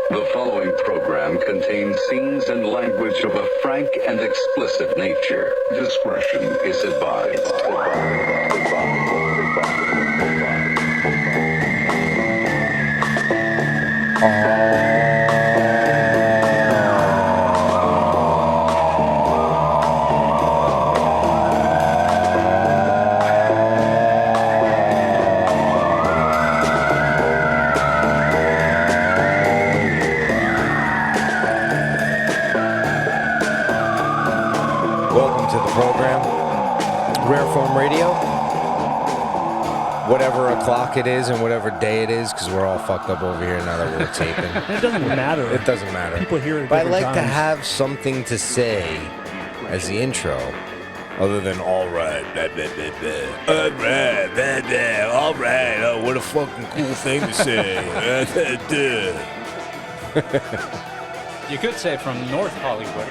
The following program contains scenes and language of a frank and explicit nature. Discretion is advised. Welcome to the program, Rare Form Radio. Whatever o'clock it is and whatever day it is, because we're all fucked up over here now that we're taping. It doesn't matter. It doesn't matter. People hear it at But I different like to times. have something to say as the intro, other than all right, all right, oh, what a fucking cool thing to say. You could say from North Hollywood.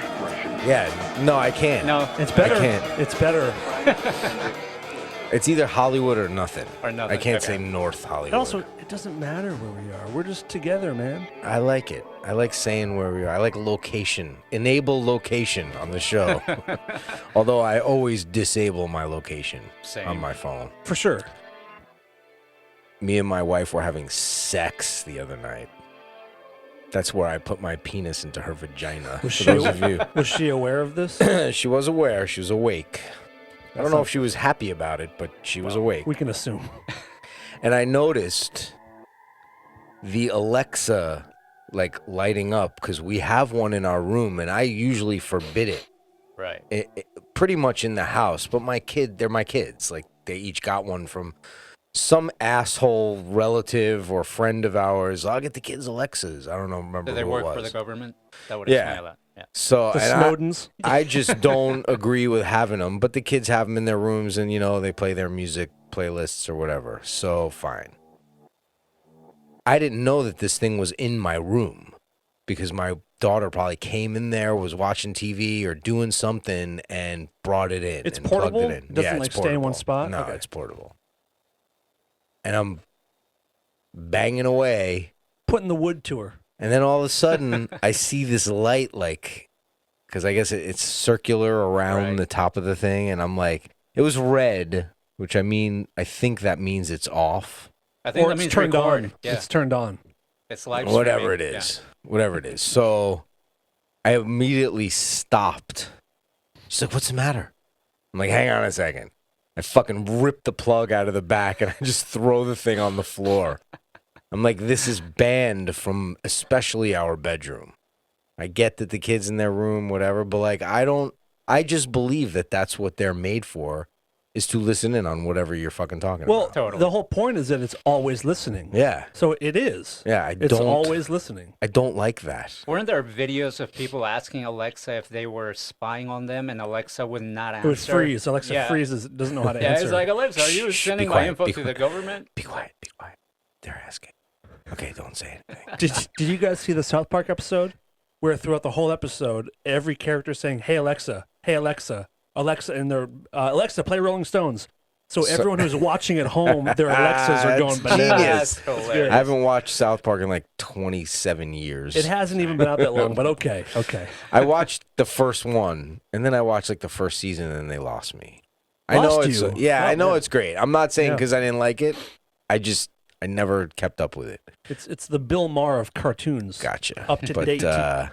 Yeah, no, I can't. No, It's better. I can't. It's better. It's either Hollywood or nothing. Or nothing, I can't okay. say North Hollywood. And also, it doesn't matter where we are. We're just together, man. I like it. I like saying where we are. I like location. Enable location on the show. Although I always disable my location Same. on my phone. For sure. Me and my wife were having sex the other night. That's where I put my penis into her vagina. Was For she, those of you. was she aware of this? She was aware. She was awake. I don't know if she was happy about it, but she was awake. We can assume. And I noticed the Alexa lighting up because we have one in our room, and I usually forbid it. right. Pretty much in the house. But they're my kids. Like, they each got one from some asshole relative or friend of ours. I'll get the kids Alexas. I don't know. Remember Do they who work it was. for the government? That would Yeah. explain that. Yeah. So The and Snowdens. I just don't agree with having them. But the kids have them in their rooms, and they play their music playlists or whatever. So fine. I didn't know that this thing was in my room because my daughter probably came in there, was watching TV or doing something, and brought it in. It's and plugged portable? it in. Doesn't, Yeah, like, it's stay in one portable. spot? No, Okay. it's portable. And I'm banging away. Putting the wood to her. And then all of a sudden, I see this light, because I guess it's circular around Right. the top of the thing. And I'm like, it was red, which I think that means it's off. I think Or that it's means turned record. on. Yeah. It's turned on. It's live Whatever it streaming. is. Whatever it is. So I immediately stopped. She's like, what's the matter? I'm like, hang on a second. I fucking rip the plug out of the back and I just throw the thing on the floor. I'm like, this is banned from especially our bedroom. I get that the kids in their room, whatever, but I just believe that that's what they're made for, is to listen in on whatever you're fucking talking Well, about. Totally. the whole point is that it's always listening. Yeah. So it is. Yeah, It's always listening. I don't like that. Weren't there videos of people asking Alexa if they were spying on them, and Alexa would not It answer? would freeze. Alexa Yeah. freezes. Doesn't know how to Yeah, answer. it's like, Alexa, are you Shh, sending be my quiet, info be to the quiet. government? Be quiet. Be quiet. They're asking. Okay, don't say anything. Did you guys see the South Park episode where throughout the whole episode every character is saying, "Hey Alexa, Alexa," and they're Alexa, play Rolling Stones. So everyone who's watching at home, their Alexas are going It's bananas. genius. That's hilarious. I haven't watched South Park in 27 years. It hasn't even been out that long, but okay. I watched the first one, and then I watched the first season, and then they lost me. I know Lost it's you? yeah, Oh, I know man. it's great. I'm not saying Yeah. because I didn't like it. I never kept up with it. It's the Bill Maher of cartoons. Gotcha. Up to date. Yeah,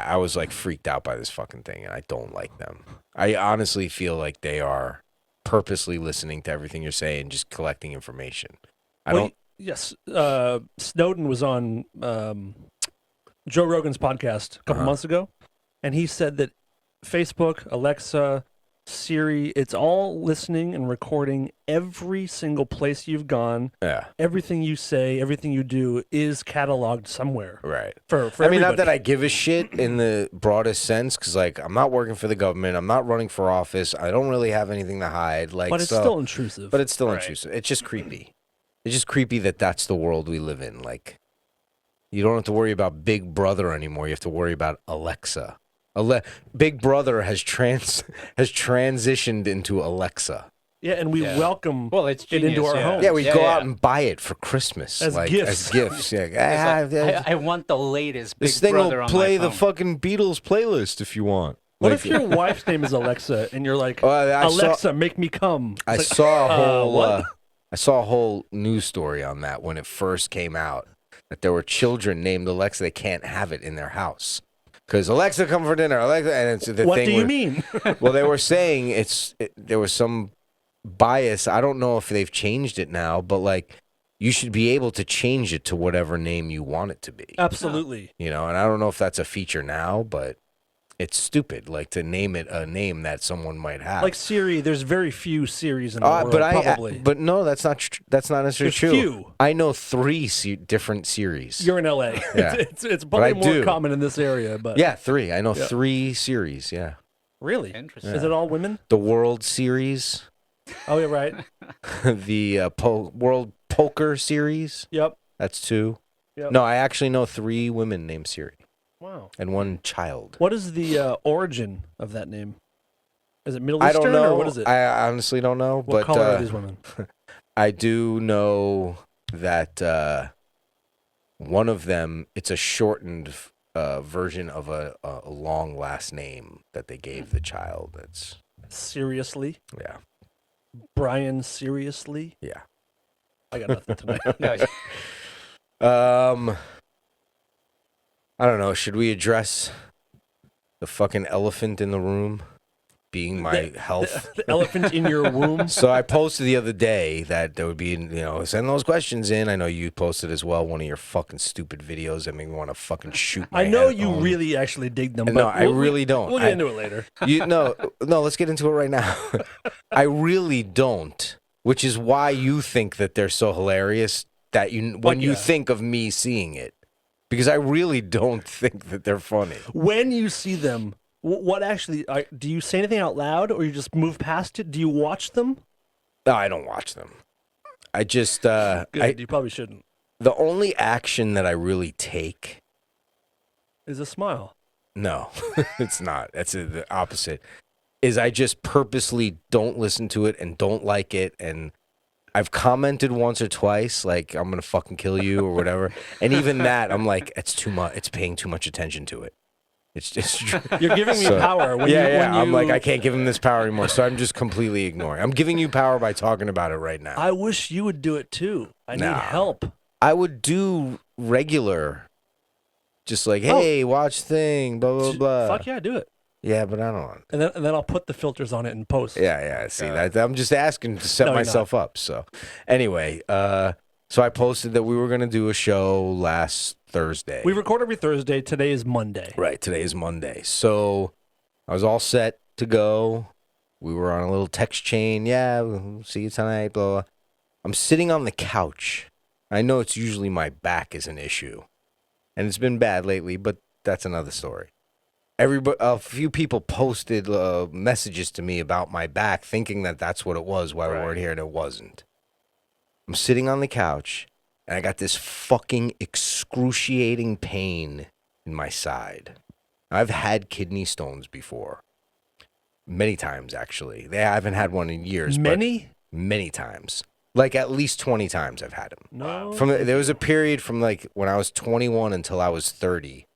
I was freaked out by this fucking thing, and I don't like them. I honestly feel like they are purposely listening to everything you're saying, just collecting information. I Well, don't. Yes, Snowden was on Joe Rogan's podcast a couple months ago, and he said that Facebook, Alexa, Siri, it's all listening and recording every single place you've gone. Yeah. Everything you say, everything you do is cataloged somewhere. Right. For I mean, not everybody. that I give a shit in the broadest sense, because I'm not working for the government. I'm not running for office. I don't really have anything to hide. But it's still intrusive. But it's still Right. intrusive. It's just creepy. It's just creepy that that's the world we live in. You don't have to worry about Big Brother anymore. You have to worry about Alexa. Big Brother has transitioned into Alexa. Yeah, and we welcome Well, it's it into genius, our yeah. home. Yeah, we go out and buy it for Christmas. As like, gifts. As gifts. Yeah. I want the latest Big this thing Brother will on play my the phone. fucking Beatles playlist if you want. What Like, if your wife's name is Alexa and you're like, I Alexa, make me come? I It's like, saw a whole what? I saw a whole news story on that when it first came out, that there were children named Alexa. They can't have it in their house because Alexa, come for dinner. Alexa, and it's the What thing. do you mean? Well, they were saying there was some bias. I don't know if they've changed it now, but like you should be able to change it to whatever name you want it to be. Absolutely. You know, and I don't know if that's a feature now, but it's stupid, like to name it a name that someone might have. Like Siri, there's very few Siris in the world, probably. But no, that's not necessarily There's true. few. I know 3 different series. You're in LA. Yeah. It's probably I more do. common in this area, but Yeah, 3. I know 3 series. Yeah, really? Interesting. Is it all women? the World Series, Oh, yeah, right. the World Poker Series. Yep. That's 2. Yep. No, I actually know 3 women named Siri Wow. and 1 child. What is the origin of that name? Is it Middle I Eastern don't know. or what is it? I honestly don't know. What but color are these women? I do know that one of them, it's a shortened version of a long last name that they gave the child. It's Seriously? yeah, Brian, seriously? yeah. I got nothing tonight. No, I don't know. Should we address the fucking elephant in the room being my health? The elephant in your womb? So I posted the other day that there would be, send those questions in. I know you posted as well one of your fucking stupid videos that make me want to fucking shoot my I know head you on. really actually dig them. No, But I really don't. We'll get into it later. No, let's get into it right now. I really don't, which is why you think that they're so hilarious that when you think of me seeing it, because I really don't think that they're funny. When you see them, what actually, do you say anything out loud or you just move past it? Do you watch them? No, I don't watch them. I just, Good, you probably shouldn't. the only action that I really take, Is a smile. no, it's not. That's the opposite. Is I just purposely don't listen to it and don't like it, and I've commented once or twice, like I'm gonna fucking kill you or whatever, and even that, I'm like, it's too much. It's paying too much attention to it. It's just You're giving me power. When I'm like, I can't give him this power anymore, so I'm just completely ignoring. I'm giving you power by talking about it right now. I wish you would do it too. I need Nah. help. I would do regular, just like, hey, watch thing, blah blah blah. Fuck yeah, do it. Yeah, but I don't want. And then I'll put the filters on it and post. Yeah. See, I'm just asking to set No, you're myself up. So, anyway, so I posted that we were gonna do a show last Thursday. We record every Thursday. Today is Monday. Right, today is Monday. So I was all set to go. We were on a little text chain. Yeah, we'll see you tonight. Blah, blah. I'm sitting on the couch. I know it's usually my back is an issue, and it's been bad lately, but that's another story. A few people posted messages to me about my back, thinking that that's what it was while we weren't here, and it wasn't. I'm sitting on the couch, and I got this fucking excruciating pain in my side. I've had kidney stones before. Many times, actually. I haven't had one in years. Many? But many times. Like at least 20 times I've had them. No. There was a period from like when I was 21 until I was 30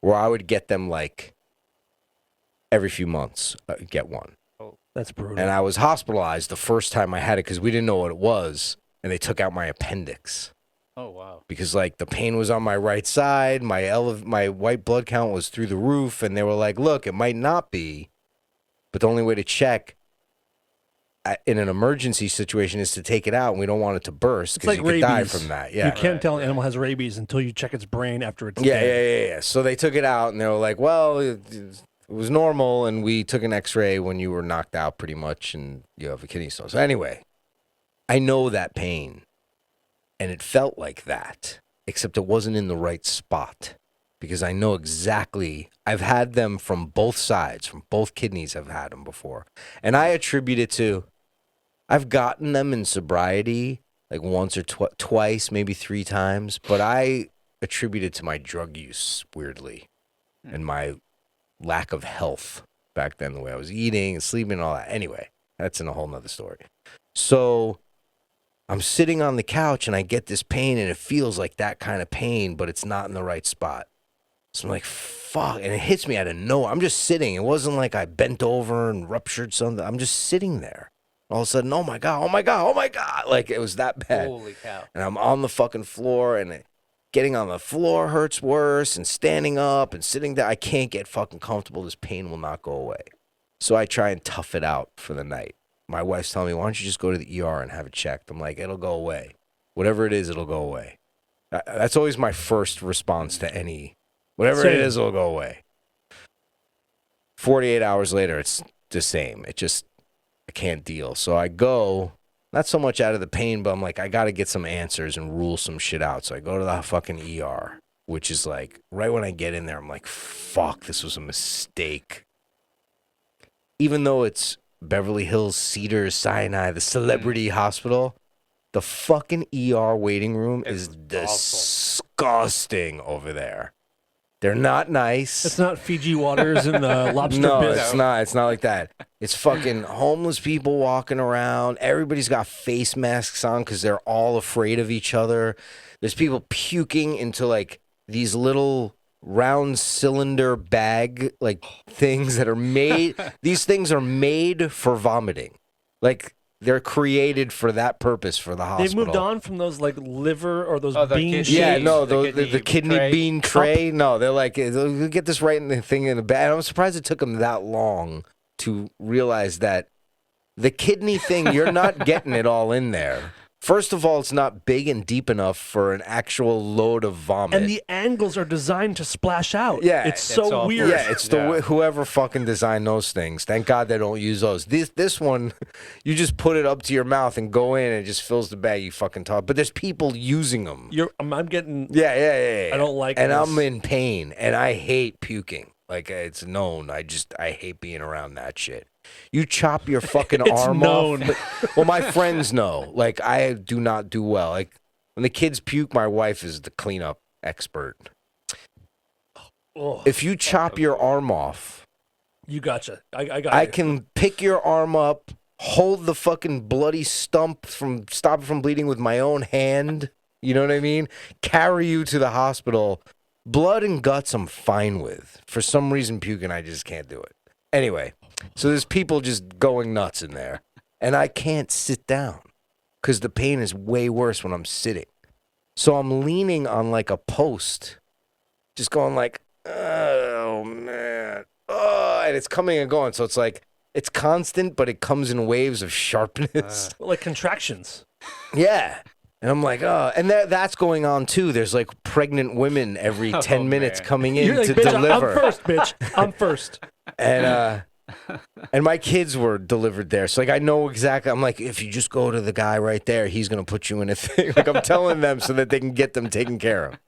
where I would get them like every few months, get one. That's brutal. And I was hospitalized the first time I had it because we didn't know what it was. And they took out my appendix. oh wow. Because like the pain was on my right side, my white blood count was through the roof, and they were like, "Look, it might not be, but the only way to check in an emergency situation is to take it out, and we don't want it to burst It's because like you could die rabies. from that." Yeah, You can't tell an animal has rabies until you check its brain after it's yeah, dead. yeah. So they took it out, and they were like, "Well, it was normal, and we took an X-ray when you were knocked out, pretty much, and you have a kidney stone." So anyway, I know that pain. And it felt like that, except it wasn't in the right spot because I know exactly. I've had them from both sides, from both kidneys. I've had them before. And I attribute it to I've gotten them in sobriety like once or twice, maybe 3 times. But I attribute it to my drug use, weirdly, and my lack of health back then, the way I was eating and sleeping and all that. Anyway, That's in a whole nother story. So I'm sitting on the couch and I get this pain and it feels like that kind of pain, but it's not in the right spot. So I'm like, fuck. And it hits me out of nowhere. I'm just sitting. It wasn't like I bent over and ruptured something. I'm just sitting there. All of a sudden, oh my God, oh my God, oh my God. Like it was that bad. Holy cow. And I'm on the fucking floor and getting on the floor hurts worse and standing up and sitting there. I can't get fucking comfortable. This pain will not go away. So I try and tough it out for the night. My wife's telling me, why don't you just go to the ER and have it checked? I'm like, it'll go away. Whatever it is, it'll go away. That's always my first response to any, whatever it is, it'll go away. 48 hours later, it's the same. It just, I can't deal. So I go, not so much out of the pain, but I'm like, I got to get some answers and rule some shit out. So I go to the fucking ER, which is like, right when I get in there, I'm like, fuck, this was a mistake. Even though it's Beverly Hills, Cedars, Sinai, the celebrity hospital, the fucking ER waiting room is disgusting over there. They're not nice. It's not Fiji waters and the lobster No, bits. it's not. It's not like that. It's fucking homeless people walking around. Everybody's got face masks on because they're all afraid of each other. There's people puking into like these little round cylinder bag like things that are made. These things are made for vomiting. Like they're created for that purpose for the hospital. They've moved on from those like liver or those Oh, the bean kidney- shaped. Yeah, no, the kidney tray. bean tray. No, they're like, they'll get this right in the thing in the bag. I'm surprised it took them that long to realize that the kidney thing, you're not getting it all in there. First of all, it's not big and deep enough for an actual load of vomit. And the angles are designed to splash out. Yeah, it's that's so awful. weird. Yeah, it's whoever fucking designed those things. Thank God they don't use those. This one, you just put it up to your mouth and go in and it just fills the bag. You fucking talk. But there's people using them. I'm getting. Yeah. I don't like and this. I'm in pain, and I hate puking. Like, it's known. I hate being around that shit. You chop your fucking It's arm known. off. Well, my friends know. Like, I do not do well. Like, when the kids puke, my wife is the cleanup expert. Oh, If you chop your arm off, you gotcha. I got I you. can pick your arm up, hold the fucking bloody stump stop it from bleeding with my own hand. You know what I mean? Carry you to the hospital. Blood and guts I'm fine with. For some reason, puking, I just can't do it. Anyway, so there's people just going nuts in there. And I can't sit down because the pain is way worse when I'm sitting. So I'm leaning on like a post, just going like, oh, man. Oh, and it's coming and going. So it's like, it's constant, but it comes in waves of sharpness. like contractions. Yeah. And I'm like, oh, and that's going on too. There's like pregnant women every 10 minutes man. coming in You're like, to bitch, deliver. I'm first, bitch. I'm first. And my kids were delivered there. So like I know exactly. I'm like, if you just go to the guy right there, he's going to put you in a thing. Like I'm telling them so that they can get them taken care of.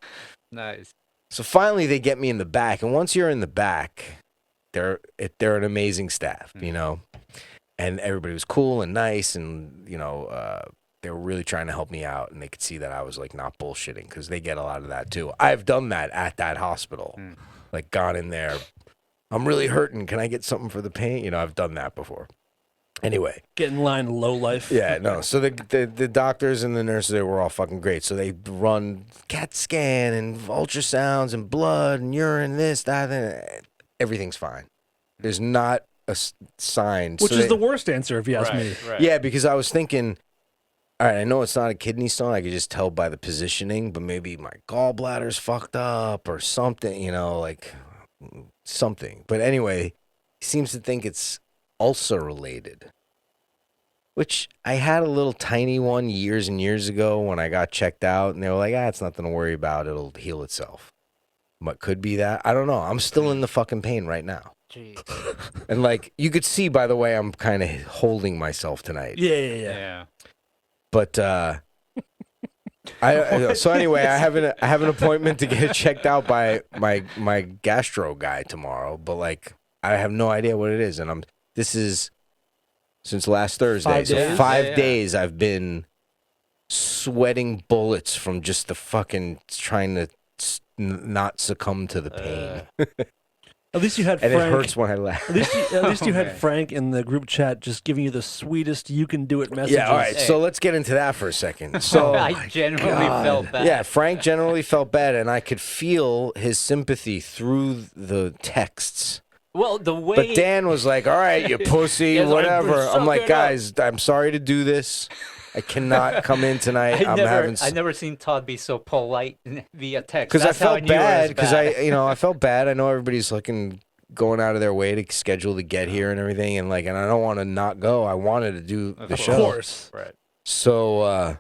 Nice. So finally they get me in the back. And once you're in the back, they're an amazing staff, you know. And everybody was cool and nice and, you know, they were really trying to help me out, and they could see that I was like not bullshitting because they get a lot of that too. I've done that at that hospital, like gone in there. I'm really hurting. Can I get something for the pain? You know, I've done that before. Anyway, Get in line, low life. yeah, no. So the doctors and the nurses, they were all fucking great. So they run CAT scan and ultrasounds and blood and urine, this, that, and everything's fine. There's not a sign. Which So is they- the worst answer, if you ask me. Right. Yeah, because I was thinking, all right, I know it's not a kidney stone. I could just tell by the positioning, but maybe my gallbladder's fucked up or something, you know, like something. But anyway, he seems to think it's ulcer related, which I had a little tiny one years and years ago when I got checked out, and they were like, it's nothing to worry about. It'll heal itself. What could be that? I don't know. I'm still in the fucking pain right now. Jeez. And like, you could see by the way I'm kind of holding myself tonight. Yeah. Yeah. But so anyway, I have an appointment to get checked out by my gastro guy tomorrow. But like, I have no idea what it is, and this is since last Thursday. 5 So days? 5 Yeah. days I've been sweating bullets from just the fucking trying to not succumb to the pain. At least you had and Frank. it hurts when I laugh. At least you had man. Frank in the group chat just giving you the sweetest "you can do it" messages. Yeah, all right. So let's get into that for a second. So I genuinely felt bad. yeah, Frank generally felt bad, and I could feel his sympathy through the texts. Well, the way. But Dan was like, "All right, you pussy, Yes, whatever." I'm I'm like, suck it up. "Guys, I'm sorry to do this. I cannot come in tonight. I never seen Todd be so polite via text. Because I That's how felt knew it was bad. Because bad. I felt bad. I know everybody's going out of their way to schedule to get here and everything, and I don't want to not go. I wanted to do the show. Of course. Right. So,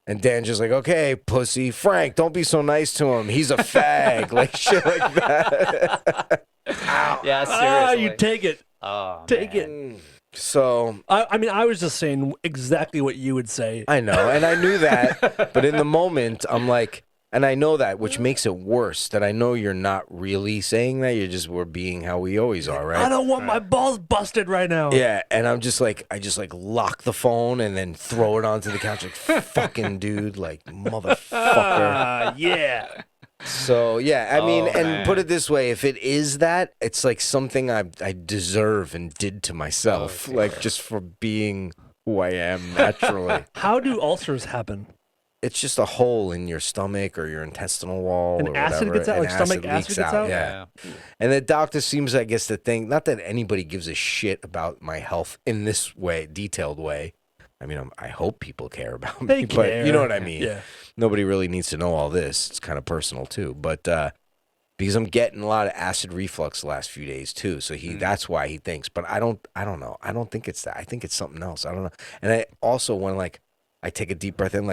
and Dan just like, okay, pussy, Frank, don't be so nice to him. He's a fag, like shit like that. Yeah, seriously. Ah, you take it. Oh, Take man. it. So I mean, I was just saying exactly what you would say. I know, and I knew that, but in the moment, I'm like, and I know that, which makes it worse. That I know you're not really saying that. We're being how we always are, right? I don't want my balls busted right now. Yeah, and I'm just like, I just lock the phone and then throw it onto the couch, like fucking dude, like motherfucker. Yeah. So yeah, I mean, Oh, and man. put it this way: if it is that, it's like something I deserve and did to myself, Oh, like just for being who I am naturally. How do ulcers happen? It's just a hole in your stomach or your intestinal wall, And or acid whatever, gets out, and like stomach leaks acid gets out? Yeah. And the doctor seems, I guess, to think not that anybody gives a shit about my health in this way, detailed way. I mean, I hope people care about They me, but care. you know what I mean. Yeah. Nobody really needs to know all this. It's kind of personal too, but because I'm getting a lot of acid reflux the last few days too, so that's why he thinks. But I don't know. I don't think it's that. I think it's something else. I don't know. And I also when I take a deep breath in,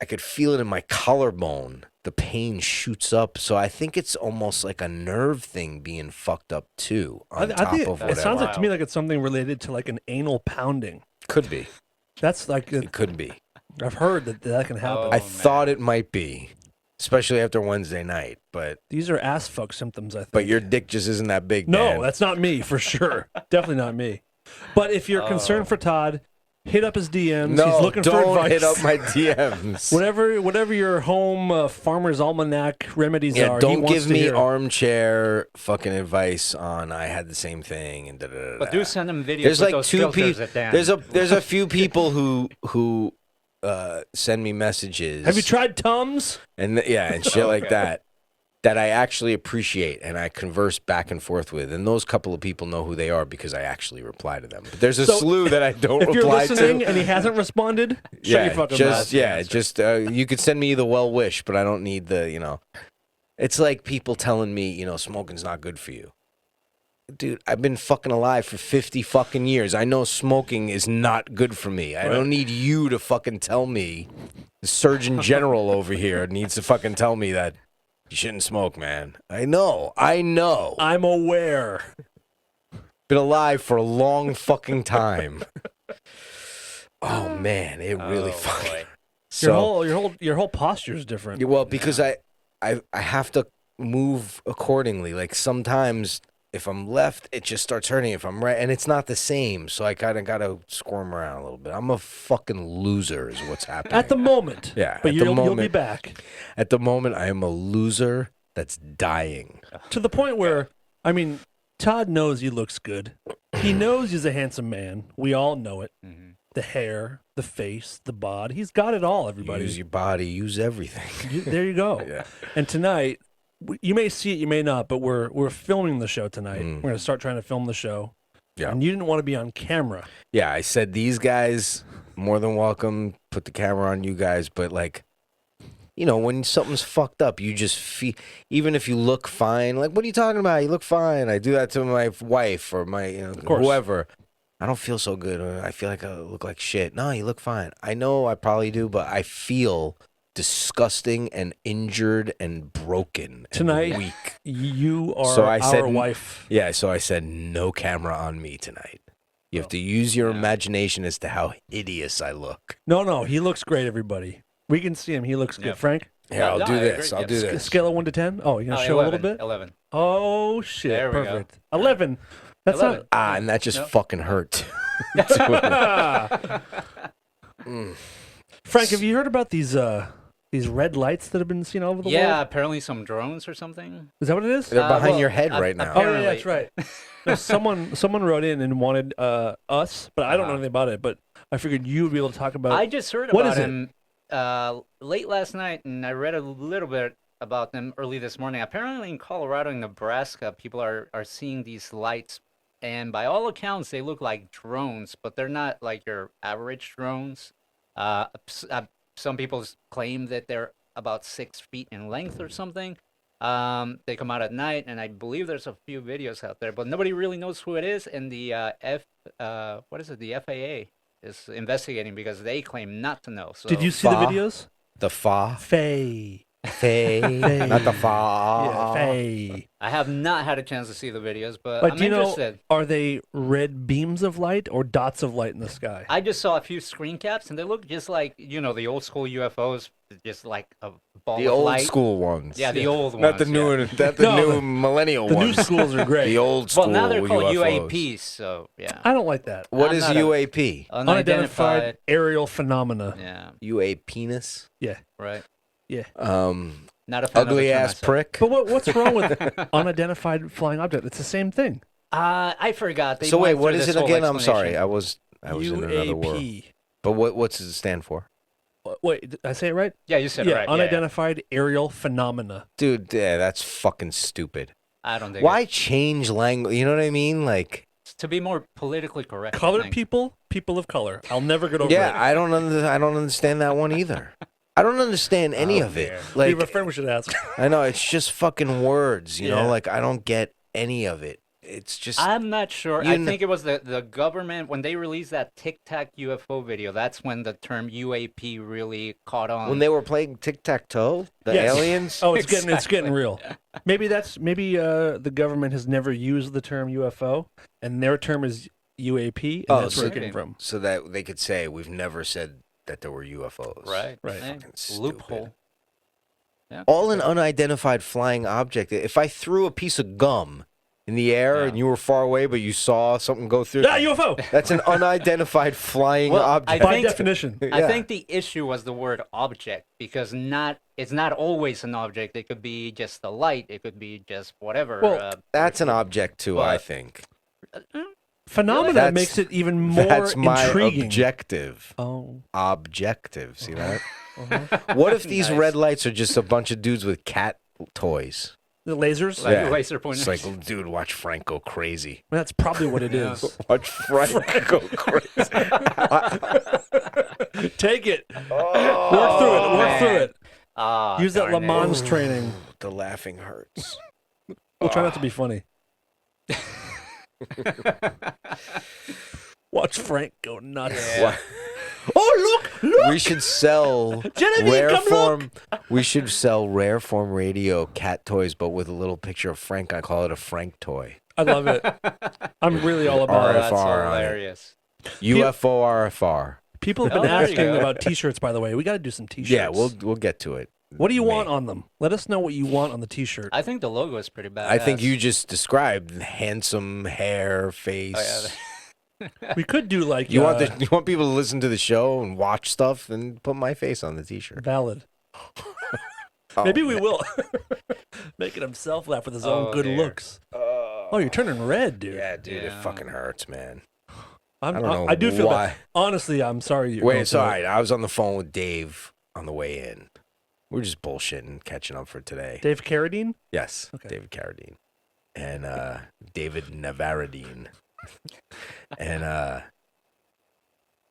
I could feel it in my collarbone. The pain shoots up, so I think it's almost like a nerve thing being fucked up too. On I top think of it whatever. sounds like to me like it's something related to like an anal pounding. Could be. That's like It could be. I've heard that can happen. Oh, I man. thought it might be, especially after Wednesday night. But These are ass fuck symptoms. I think. but your dick just isn't that big. No, Dan. that's not me for sure. Definitely not me. But if you're concerned for Todd, hit up his DMs. No, He's looking for don't advice. hit up my DMs. Whatever your home farmer's almanac remedies Yeah, are. he don't wants give to me hear. armchair fucking advice on I had the same thing and da da da. But do send him videos There's with like those two filters people. at the end. There's a few people who send me messages. Have you tried Tums? And and shit like that I actually appreciate and I converse back and forth with. And those couple of people know who they are because I actually reply to them. But there's a So, slew that I don't If you're reply listening to. and he hasn't responded, shut Yeah, your fucking just mouth. you could send me the well wish, but I don't need the. It's like people telling me smoking's not good for you. Dude, I've been fucking alive for 50 fucking years. I know smoking is not good for me. I don't need you to fucking tell me. The Surgeon General over here needs to fucking tell me that you shouldn't smoke, man. I know. I'm aware. Been alive for a long fucking time. Oh man, it really fucking. boy. So Your whole posture is different. yeah, well, because I have to move accordingly. Like sometimes if I'm left, it just starts hurting. If I'm right, and it's not the same, so I kind of got to squirm around a little bit. I'm a fucking loser, is what's happening. At the moment. Yeah, But at the you'll be moment. back. At the moment, I am a loser that's dying. To the point where, I mean, Todd knows he looks good. He knows he's a handsome man. We all know it. Mhm. The hair, the face, the bod. He's got it all, everybody. Use your body, use everything. There you go. Yeah. And tonight, you may see it, you may not, but we're filming the show tonight. We're going to start trying to film the show. Yeah. And you didn't want to be on camera. Yeah, I said these guys more than welcome. Put the camera on you guys, but when something's fucked up, you just feel. Even if you look fine, like what are you talking about? You look fine. I do that to my wife or my course. whoever. I don't feel so good. I feel like I look like shit. No, you look fine. I know I probably do, but I feel disgusting and injured and broken Tonight, and weak. You are So I our said- wife. Yeah, so I said no camera on me tonight. You have to use your imagination as to how hideous I look. No, he looks great, everybody. We can see him. He looks good. Yep. Frank, Here, I'll No, do I this. agree. I'll Yep. do a this. scale of 1 to 10. Oh, you're going to Oh, show 11, a little bit? 11. Oh, shit. There we go. Perfect. 11. That's 11. And that just No. fucking hurt. not. Frank, have you heard about these These red lights that have been seen all over the Yeah, world? apparently some drones or something. Is that what it is? They're behind well, your head right now. Oh, yeah, apparently. that's right. No, someone wrote in and wanted us, but I don't know anything about it. But I figured you would be able to talk about. I just heard What about is it? him late last night, and I read a little bit about them early this morning. Apparently, in Colorado and Nebraska, people are seeing these lights, and by all accounts, they look like drones, but they're not like your average drones. Some people claim that they're about 6 feet in length or something. They come out at night, and I believe there's a few videos out there, but nobody really knows who it is. And the the FAA is investigating because they claim not to know. So Did you see the videos? The fa? Faye. Faye. Not the fa. Yeah, Faye. I have not had a chance to see the videos, but Like, I'm do you know, interested. are they red beams of light or dots of light in the sky? I just saw a few screen caps, and they look just like the old school UFOs, just like a ball The of old light. school ones. Yeah, the old ones. Not the new, yeah. not the No, new millennial The new ones. schools are great. The old school Well, now they're called UFOs. UAPs, so yeah. I don't like that. What I'm is not a- UAP? Unidentified aerial phenomena. Yeah, UA penis? Yeah. right. Yeah. Not a fan of the Ugly term ass myself. prick. But what's wrong with unidentified flying object? It's the same thing. I forgot. They So wait, went what through is this it whole again? I'm sorry. explanation. I was in another world. UAP. But what's it stand for? Wait, did I say it right? Yeah, you said Yeah, it right. Yeah, unidentified aerial phenomena. Dude, yeah, that's fucking stupid. I don't think Why change language? You know what I mean? Like, it's to be more politically correct. I Colored think. people of color. I'll never get over yeah, it. I don't understand that one either. I don't understand any of it. We have a Like, friend we should ask. I know it's just fucking words, you Yeah. know? Like, I don't get any of it. It's just I'm not sure. You I kn- think it was the government when they released that Tic Tac UFO video. That's when the term UAP really caught on. when they were playing tic tac toe, the Yes. aliens. Oh, it's getting real. Maybe the government has never used the term UFO, and their term is UAP, and Oh, that's where it so- came from. So that they could say we've never said that there were UFOs. right, Right. eh, Fucking stupid. loophole. Yeah. All an unidentified flying object. If I threw a piece of gum in the air Yeah. and you were far away, but you saw something go through, Ah, UFO. that's an unidentified flying Well, I object. By think- definition. Yeah. I think the issue was the word object because it's not always an object. It could be just a light. It could be just whatever. Well, That's an object too, I But- think. Phenomena That's- makes it even more That's my intriguing. objective. Oh. Objective. See that? Uh-huh. What if these Nice. red lights are just a bunch of dudes with cat toys? The lasers? Like Yeah. laser pointers. It's like, dude, watch Frank go crazy. That's probably what it Yeah. is. Watch Frank go crazy. Take it. Oh, Work through it. Work man. through it. Ah, Use that darn Le it. Mans training. The laughing hurts. We'll try not to be funny. Watch Frank go nuts. What? Oh, look! We should sell Genevieve, rare come form. We should sell rare form radio cat toys, but with a little picture of Frank. I call it a Frank toy. I love it. I'm really all about RFR it. That's on it. hilarious. UFO RFR. People have Oh, been there you asking go. about T-shirts, by the way. We got to do some T-shirts. Yeah, we'll get to it. What do you Me. want on them? Let us know what you want on the T-shirt. I think the logo is pretty bad. I think you just described handsome hair, face. Oh, yeah. We could do like You want people to listen to the show and watch stuff and put my face on the T-shirt. valid. Oh, Maybe we man. will. Making himself laugh with his own Oh, good dear. looks. Oh, you're turning red, dude. Yeah, dude, it Yeah. fucking hurts, man. I'm, I don't know I do feel why. bad. Honestly, I'm sorry. You're going Wait, it's through all it. right. I was on the phone with Dave on the way in. We're just bullshitting, catching up for today. Dave Carradine? Yes, Okay. David Carradine and David Navaradine. And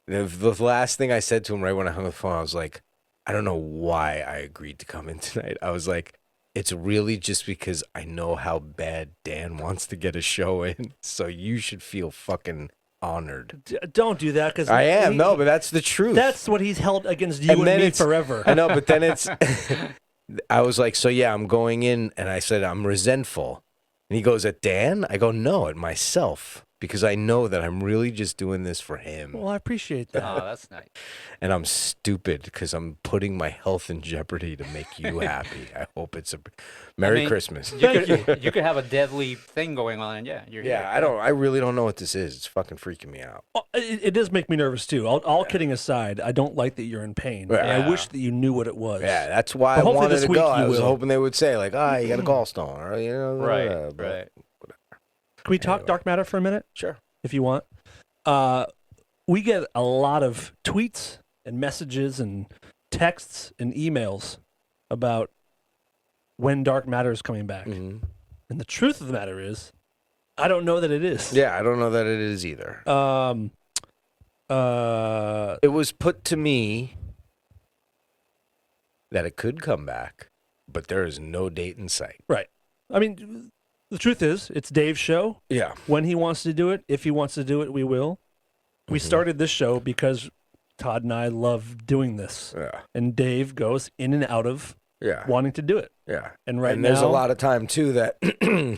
the last thing I said to him right when I hung up the phone, I was like, I don't know why I agreed to come in tonight. I was like, it's really just because I know how bad Dan wants to get a show in, so you should feel fucking honored. Don't do that because I am, no, but that's the truth. That's what he's held against you And and, then me it's- forever. I know, but then it's. I was like, so yeah, I'm going in, and I said I'm resentful, and he goes, at Dan? I go, no, at myself. because I know that I'm really just doing this for him. Well, I appreciate that. Oh, that's nice. And I'm stupid because I'm putting my health in jeopardy to make you happy. I hope it's a Merry Christmas. You could have a deadly thing going on, and you're here. I really don't know what this is. It's fucking freaking me out. It does make me nervous too. All kidding aside, I don't like that you're in pain. Yeah. And I wish that you knew what it was. Yeah, that's why But I hopefully wanted this to week go. you I was will. hoping they would say like, you got a gallstone, or Right. but- Can we talk dark matter for a minute, Sure. if you want? We get a lot of tweets and messages and texts and emails about when dark matter is coming back. Mhm. And the truth of the matter is, I don't know that it is. Yeah, I don't know that it is either. Uh, It was put to me that it could come back, but there is no date in sight. right. I mean, the truth is, it's Dave's show. Yeah. When he wants to do it, if he wants to do it, we will. We started this show because Todd and I love doing this. Yeah. And Dave goes in and out of Yeah. wanting to do it. Yeah. And right and there's a now- lot of time too that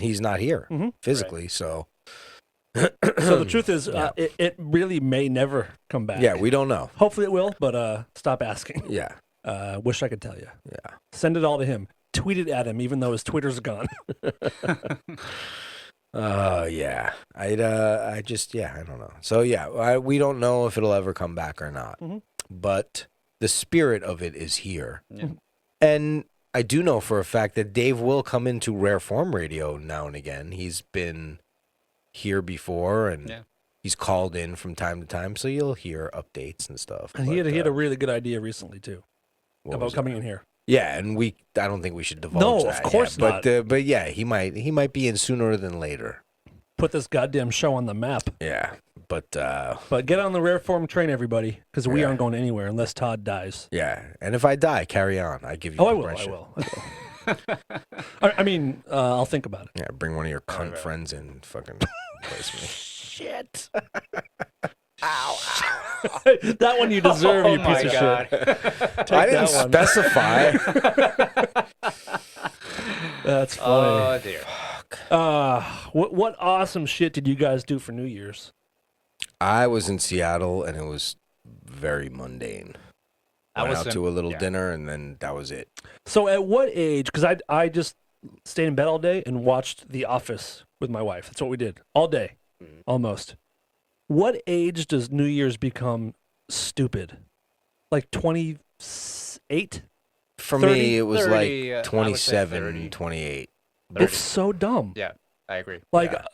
he's not here Mhm. physically, so So the truth is, it really may never come back. yeah, we don't know. Hopefully it will, but stop asking. Yeah. Wish I could tell you. Yeah. Send it all to him. Tweet it at him, even though his Twitter's gone. Yeah. I don't know. So yeah, we don't know if it'll ever come back or not. Mhm. But the spirit of it is here. Yeah. And I do know for a fact that Dave will come into Rare Form Radio now and again. He's been here before, and Yeah. he's called in from time to time, so you'll hear updates and stuff. And he had a really good idea recently, too, what about was coming it? in here. Yeah, and I don't think we should divulge No, that of course yet. not. But yeah, he might be in sooner than later. Put this goddamn show on the map. Yeah, but But get on the Rare Form train, everybody, because we Yeah. aren't going anywhere unless Todd dies. yeah, and if I die, carry on. I give you. Oh, I will. permission. I mean, I'll think about it. Yeah, bring one of your cunt friends in, and fucking replace me. Shit. That one you deserve, you piece of shit. I didn't that one. specify. That's funny. Oh dear. What awesome shit did you guys do for New Year's? I was in Seattle, and it was very mundane. I Went was out to a little yeah. dinner, and then that was it. So at what age? Because I just stayed in bed all day and watched The Office with my wife. That's what we did all day, almost. What age does New Year's become stupid? Like 28? For 30, me, it was 30, like I would say 27, 30. 28. It's so dumb. Yeah, I agree. Like Yeah.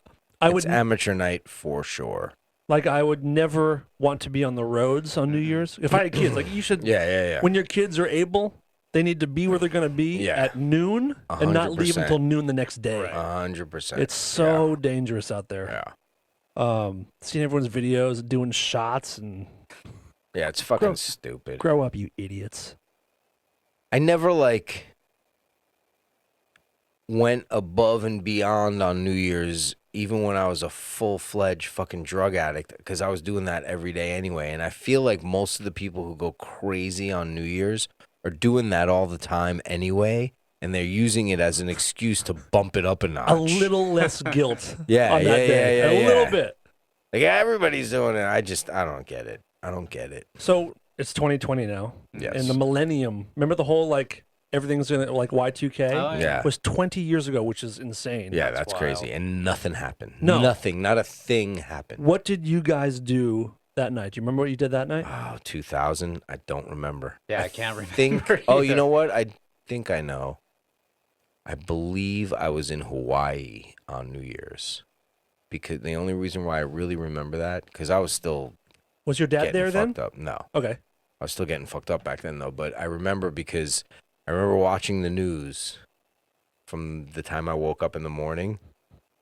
I It's would amateur night for sure. I would never want to be on the roads on New Year's. If I had kids, like you should. Yeah. When your kids are able, they need to be where they're going to be Yeah. at noon and not leave 100%. until noon the next day. 100%. It's so dangerous out there. Yeah. Seeing everyone's videos, doing shots, and Yeah, it's fucking Grow- stupid. grow up, you idiots. I never went above and beyond on New Year's, even when I was a full-fledged fucking drug addict, because I was doing that every day anyway. And I feel like most of the people who go crazy on New Year's are doing that all the time anyway, and they're using it as an excuse to bump it up a notch. A little less guilt Yeah, on that yeah, day. yeah, a yeah. little bit. Like, everybody's doing it. I don't get it. I don't get it. So it's 2020 now. Yes. And the millennium, remember the whole everything's in Y2K? Oh, Yeah. Was 20 years ago, which is insane. Yeah, that's wild. crazy. And nothing happened. No. Nothing. Not a thing happened. What did you guys do that night? Do you remember what you did that night? Oh, 2000? I don't remember. Yeah, I can't remember. Think. Oh, you either. know what? I think I know. I believe I was in Hawaii on New Year's. Because the only reason why I really remember that, because I was still Was your dad getting there then? fucked up. No. Okay. I was still getting fucked up back then, though. But I remember because I remember watching the news from the time I woke up in the morning.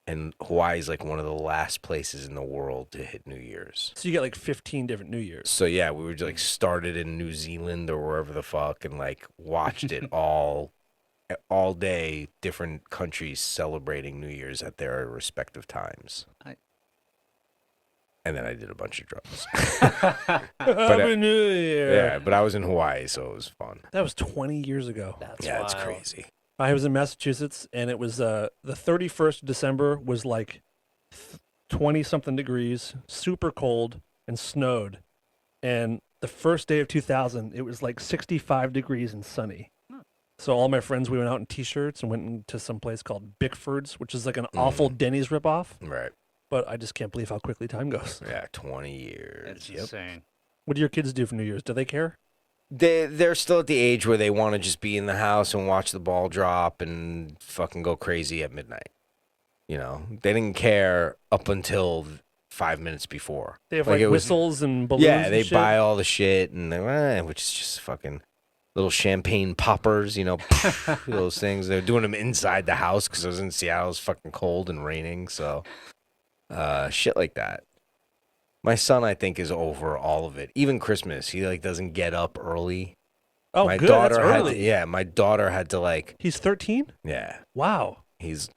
And Hawaii's like one of the last places in the world to hit New Year's. So you got like 15 different New Year's. So yeah, we were like started in New Zealand or wherever the fuck, and like watched it all day, different countries celebrating New Year's at their respective times. And then I did a bunch of drugs. Happy New Year. Yeah, but I was in Hawaii, so it was fun. That was 20 years ago. That's Yeah, it's wild. crazy. I was in Massachusetts, and it was the 31st of December was like 20-something degrees, super cold, and snowed. And the first day of 2000, it was like 65 degrees and sunny. So all my friends, we went out in T-shirts and went into some place called Bickford's, which is like an awful Denny's ripoff. Right. But I just can't believe how quickly time goes. Yeah, 20 years. It's insane. What do your kids do for New Year's? Do they care? They're still at the age where they want to just be in the house and watch the ball drop and fucking go crazy at midnight. You know, they didn't care up until 5 minutes before. They have like whistles and balloons. Yeah, they and shit? buy all the shit, and which is just fucking little champagne poppers, you know, those things. They're doing them inside the house because I was in Seattle. It was fucking cold and raining, so shit like that. My son, I think, is over all of it. Even Christmas, he like doesn't get up early. Oh, my good. daughter That's had early. to, my daughter had to like. He's 13? Yeah. Wow.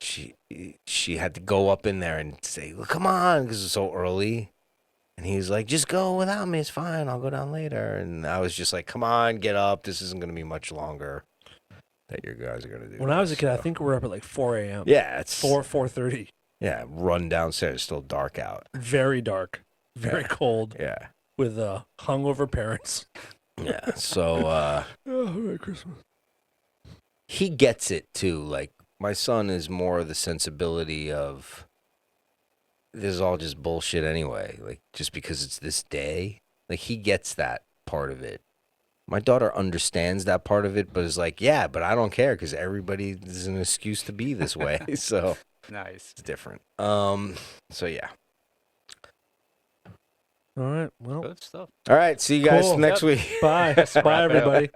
She had to go up in there and say, well, come on, because it's so early. And he's like, just go without me. It's fine. I'll go down later. And I was just like, come on, get up. This isn't going to be much longer that you guys are going to do. When I was a this, kid, I so. think we were up at like 4 a.m. Yeah, it's 4:30. Yeah, run downstairs. It's still dark out. Very dark. Very cold. Yeah. With hungover parents. Yeah. So Merry Christmas. he gets it too. Like, my son is more the sensibility of this is all just bullshit anyway. Like, just because it's this day, like, he gets that part of it. My daughter understands that part of it, but is like, yeah, but I don't care because everybody is an excuse to be this way. So Nice. it's different. So yeah. All right. Well, Good stuff. All right. See you guys Cool. next week. bye. Bye, everybody.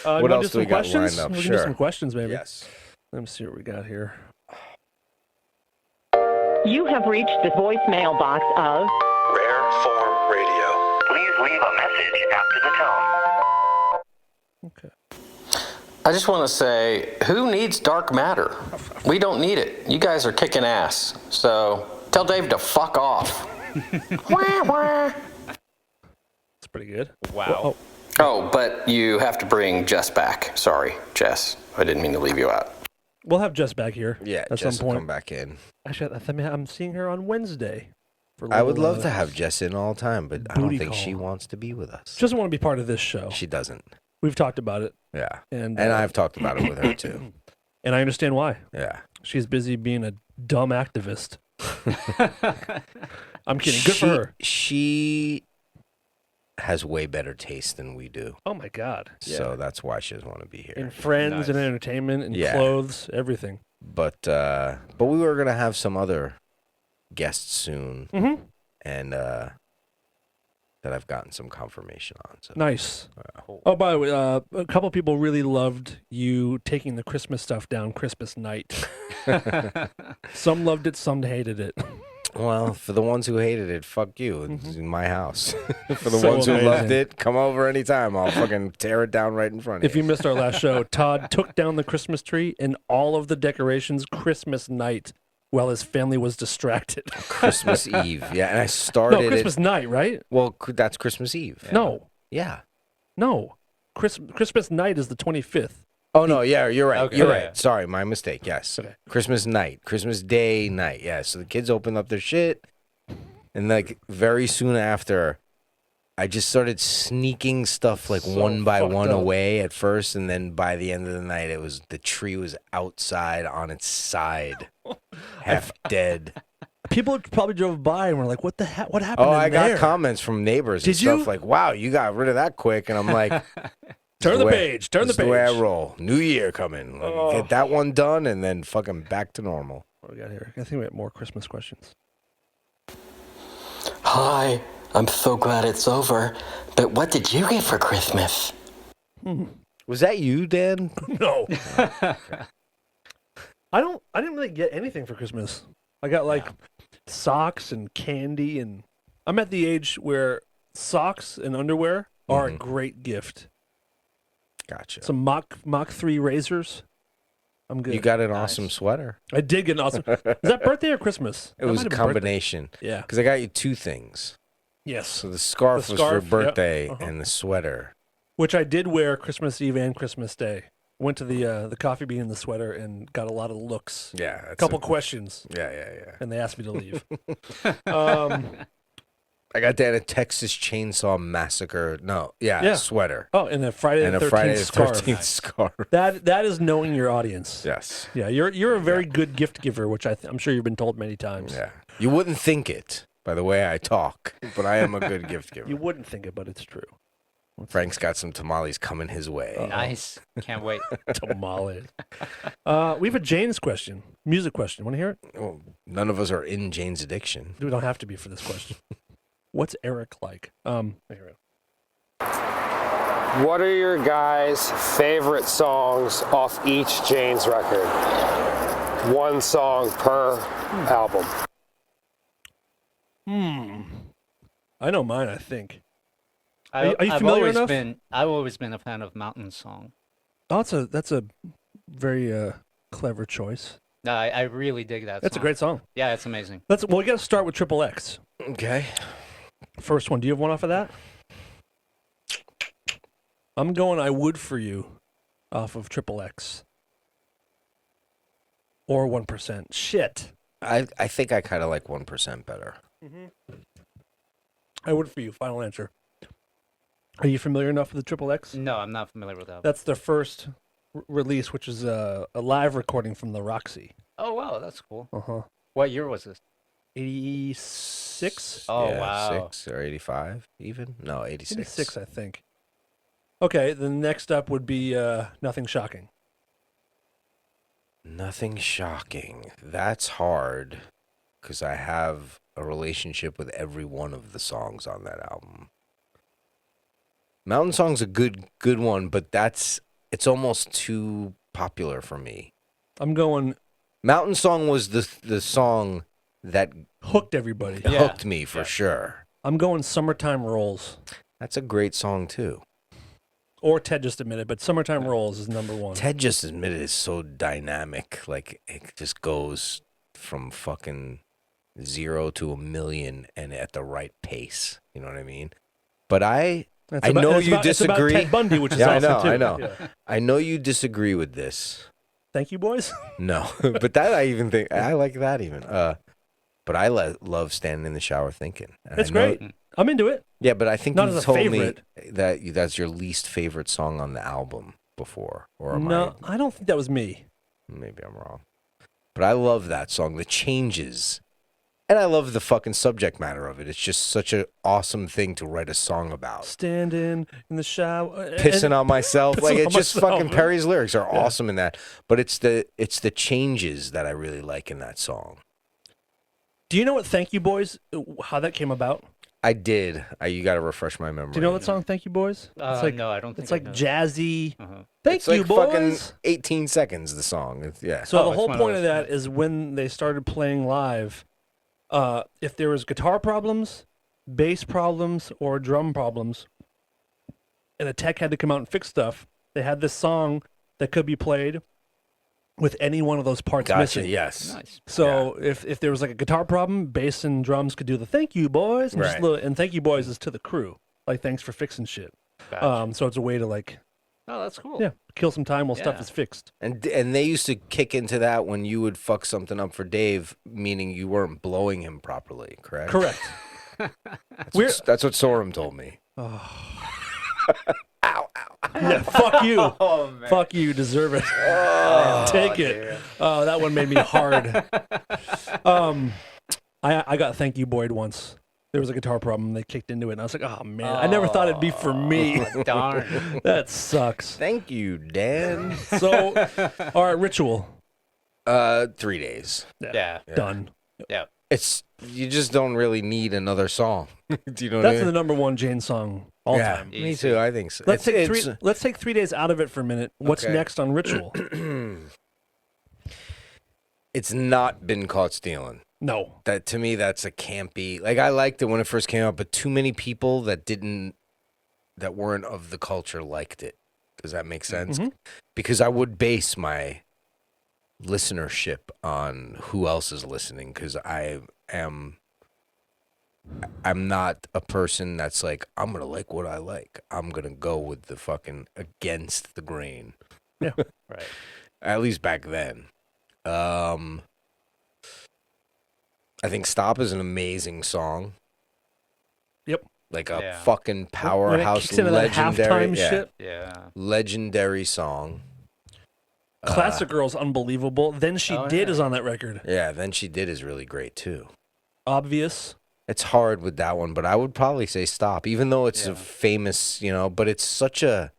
What else do we got questions? lined up? We can Sure. do some questions, maybe. Yes. Let me see what we got here. You have reached the voicemail box of Rare Form Radio. Please leave a message after the tone. Okay. I just want to say, who needs dark matter? We don't need it. You guys are kicking ass. So tell Dave to fuck off. Wah, wah. That's pretty good. Wow. Oh, but you have to bring Jess back. Sorry, Jess. I didn't mean to leave you out. We'll have Jess back here. Yeah, at Jess some will point. come back in. Actually, I'm seeing her on Wednesday. For I would little, love to have Jess in all the time, but I don't booty think call. she wants to be with us. She doesn't want to be part of this show. She doesn't. We've talked about it, Yeah. and And I've talked about it with her too. and I understand why. Yeah. She's busy being a dumb activist. I'm kidding. Good for her. She has way better taste than we do. Oh my God. So that's why she doesn't want to be here. In friends and Nice. entertainment and Yeah. clothes, everything. But we were gonna have some other guests soon, Mm-hmm. and that I've gotten some confirmation on. So Nice. Oh, by the way, a couple people really loved you taking the Christmas stuff down Christmas night. Some loved it, some hated it. well, for the ones who hated it, fuck you. It's in my house. For the So ones who loved amazing. it, come over anytime. I'll fucking tear it down right in front of If you. you missed our last show, Todd took down the Christmas tree and all of the decorations Christmas night while his family was distracted. Christmas Eve, yeah, and I started No, Christmas it. night, right? Well, that's Christmas Eve. No, Yeah. no. Christmas night is the 25th. Oh no, yeah, you're right. Okay. You're Yeah. right. Sorry, my mistake. Yes. Okay. Christmas night, Christmas Day night. Yeah. So the kids opened up their shit, and like very soon after, I just started sneaking stuff like So one by fucked one up. away at first, and then by the end of the night, the tree was outside on its side, half dead. People probably drove by and were like, "What the heck? What happened?" Oh, in I got there? comments from neighbors and Did you? stuff like, "Wow, you got rid of that quick," and I'm like. Turn the way- page. Turn the this is the way I page. roll. New year coming. Let me Oh. Get that one done and then fucking back to normal. What do we got here? I think we have more Christmas questions. Hi, I'm so glad it's over. But what did you get for Christmas? Was that you, Dan? No. I didn't really get anything for Christmas. I got like socks and candy, and I'm at the age where socks and underwear are a great gift. Gotcha. Some Mach 3 razors. I'm good. You got an awesome sweater. I did get an awesome. Is that birthday or Christmas? It was a combination. Yeah. Because I got you two things. Yes. So the scarf, The was scarf, for birthday yep. Uh-huh. and the sweater. Which I did wear Christmas Eve and Christmas Day. Went to the Coffee Bean in the Sweater and got a lot of looks. Yeah. A couple questions, Yeah, yeah. and they asked me to leave. I got that a Texas Chainsaw Massacre. No, Yeah. sweater. Oh, and a Friday And the a 13th Friday the scarf. 13th scarf. That is knowing your audience. Yes. Yeah, you're a very good gift giver, which I'm sure you've been told many times. Yeah. You wouldn't think it by the way I talk, but I am a good gift giver. You wouldn't think it, but it's true. Frank's got some tamales coming his way. Nice. Can't wait. Tamales. We have a Jane's question, music question. Want to hear it? Well, none of us are in Jane's addiction. We don't have to be for this question. What's Eric like? Here we go. What are your guys' favorite songs off each Jane's record? One song per album. I know mine, I think. I, Are you I've familiar always enough? I've always been a fan of Mountain Song. Oh, that's a very clever choice. No, I really dig that. That's a song. We Yeah, it's amazing. got to start with Triple X. Okay. First one. Do you have one off of that? I'm going I Would For You off of Triple X. Or 1%. Shit. I think I kind of like 1% better. I Would For You. Final answer. Are you familiar enough with the Triple X? No, I'm not familiar with that. That's their first release, which is a live recording from the Roxy. Oh wow, that's cool. Uh-huh. What year was this? 86? Oh Yeah, wow. 6 or 85 even? No, 86. 86, I think. Okay, the next up would be Nothing Shocking. Nothing shocking. That's hard because I have a relationship with every one of the songs on that album. Mountain Song's a good one, but it's almost too popular for me. I'm going Mountain Song was the song that Hooked everybody. Yeah. hooked me for sure. I'm going Summertime Rolls. That's a great song too. Or Ted Just Admitted, but Summertime Rolls is number one. Ted Just Admitted is so dynamic. Like, it just goes from fucking 0 to 1,000,000 and at the right pace. You know what I mean? But I know you It's about disagree. Ted Bundy, which is Yeah, I awesome know, too. I know. Yeah. I know you disagree with this. Thank you, boys. No, but that I even think, I like that even. But I love standing in the shower thinking. And It's I know- great. I'm into it. Yeah, but I think Not you as a told favorite. me that that's your least favorite song on the album before. Or am No, I don't think that was me. Maybe I'm wrong. But I love that song, the changes. And I love the fucking subject matter of it. It's just such an awesome thing to write a song about. Standing in the shower. Pissing on myself. Pissing Like, on it's just myself, fucking right? Perry's lyrics are awesome in that. But it's the changes that I really like in that song. Do you know what Thank You Boys, how that came about? I did. You got to refresh my memory. Do you know that song, Thank You Boys? It's like, no, I don't think it's I like know. jazzy. Uh-huh. Thank It's you, like boys. fucking 18 seconds, the song. Yeah. So Oh, the it's whole one of point of those, that is when they started playing live, if there was guitar problems, bass problems, or drum problems, and a tech had to come out and fix stuff, they had this song that could be played with any one of those parts Gotcha, missing. yes. Nice. So if there was like a guitar problem, bass and drums could do the "Thank You Boys," and, Right. and "Thank You Boys" is to the crew, like thanks for fixing shit. Gotcha. So it's a way to like Oh, that's cool. yeah kill some time while stuff Yeah. is fixed. And they used to kick into that when you would fuck something up for Dave, meaning you weren't blowing him properly, correct? Correct. That's what Sorum told me. Yeah, fuck you. Oh man. Fuck you, deserve it. Take it. Oh, that one made me hard. I got Thank You Boyd once. There was a guitar problem. They kicked into it, and I was like, oh, man. I never thought it'd be for me. Darn. That sucks. Thank you, Dan. So, all right, Ritual. 3 days. Yeah. Done. Yeah. It's you just don't really need another song. Do you know what I That's mean? the number one Jane song all yeah, time. me too. I think so. Let's take It's- let's take 3 days out of it for a minute. What's Okay. next on Ritual? It's not been caught stealing. No. That to me, that's a campy. Like I liked it when it first came out, but too many people that weren't of the culture liked it. Does that make sense? Mhm. Because I would base my listenership on who else is listening. Because I'm not a person that's like I'm gonna like what I like. I'm gonna go with the fucking against the grain. Right. At least back then. I think "Stop" is an amazing song. Yep. Like a Yeah. fucking When it powerhouse, kicks into that legendary, halftime shit. Yeah. legendary song. Classic Girl's unbelievable. Then She Oh, Did yeah. is on that record. Yeah, Then She Did is really great too. Obvious. It's hard with that one, but I would probably say "Stop," even though it's a Yeah. famous, but it's such a,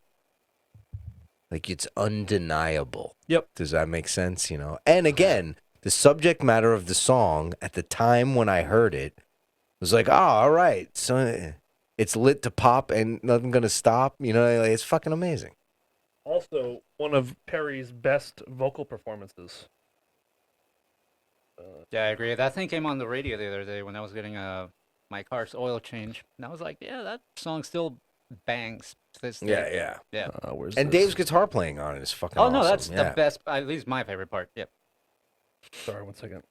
like, it's undeniable. Yep. Does that make sense? And again, the subject matter of the song at the time when I heard it was like, oh, all right, so it's lit to pop and nothing gonna stop. Like, it's fucking amazing. Also, one of Perry's best vocal performances. Yeah, I agree. That thing came on the radio the other day when I was getting my car's oil change. And I was like, yeah, that song still bangs to this day. Yeah. Yeah. Where's And this? Dave's guitar playing on it is fucking Oh, awesome. no, that's Yeah. the best, at least my favorite part. Yep. Sorry, 1 second.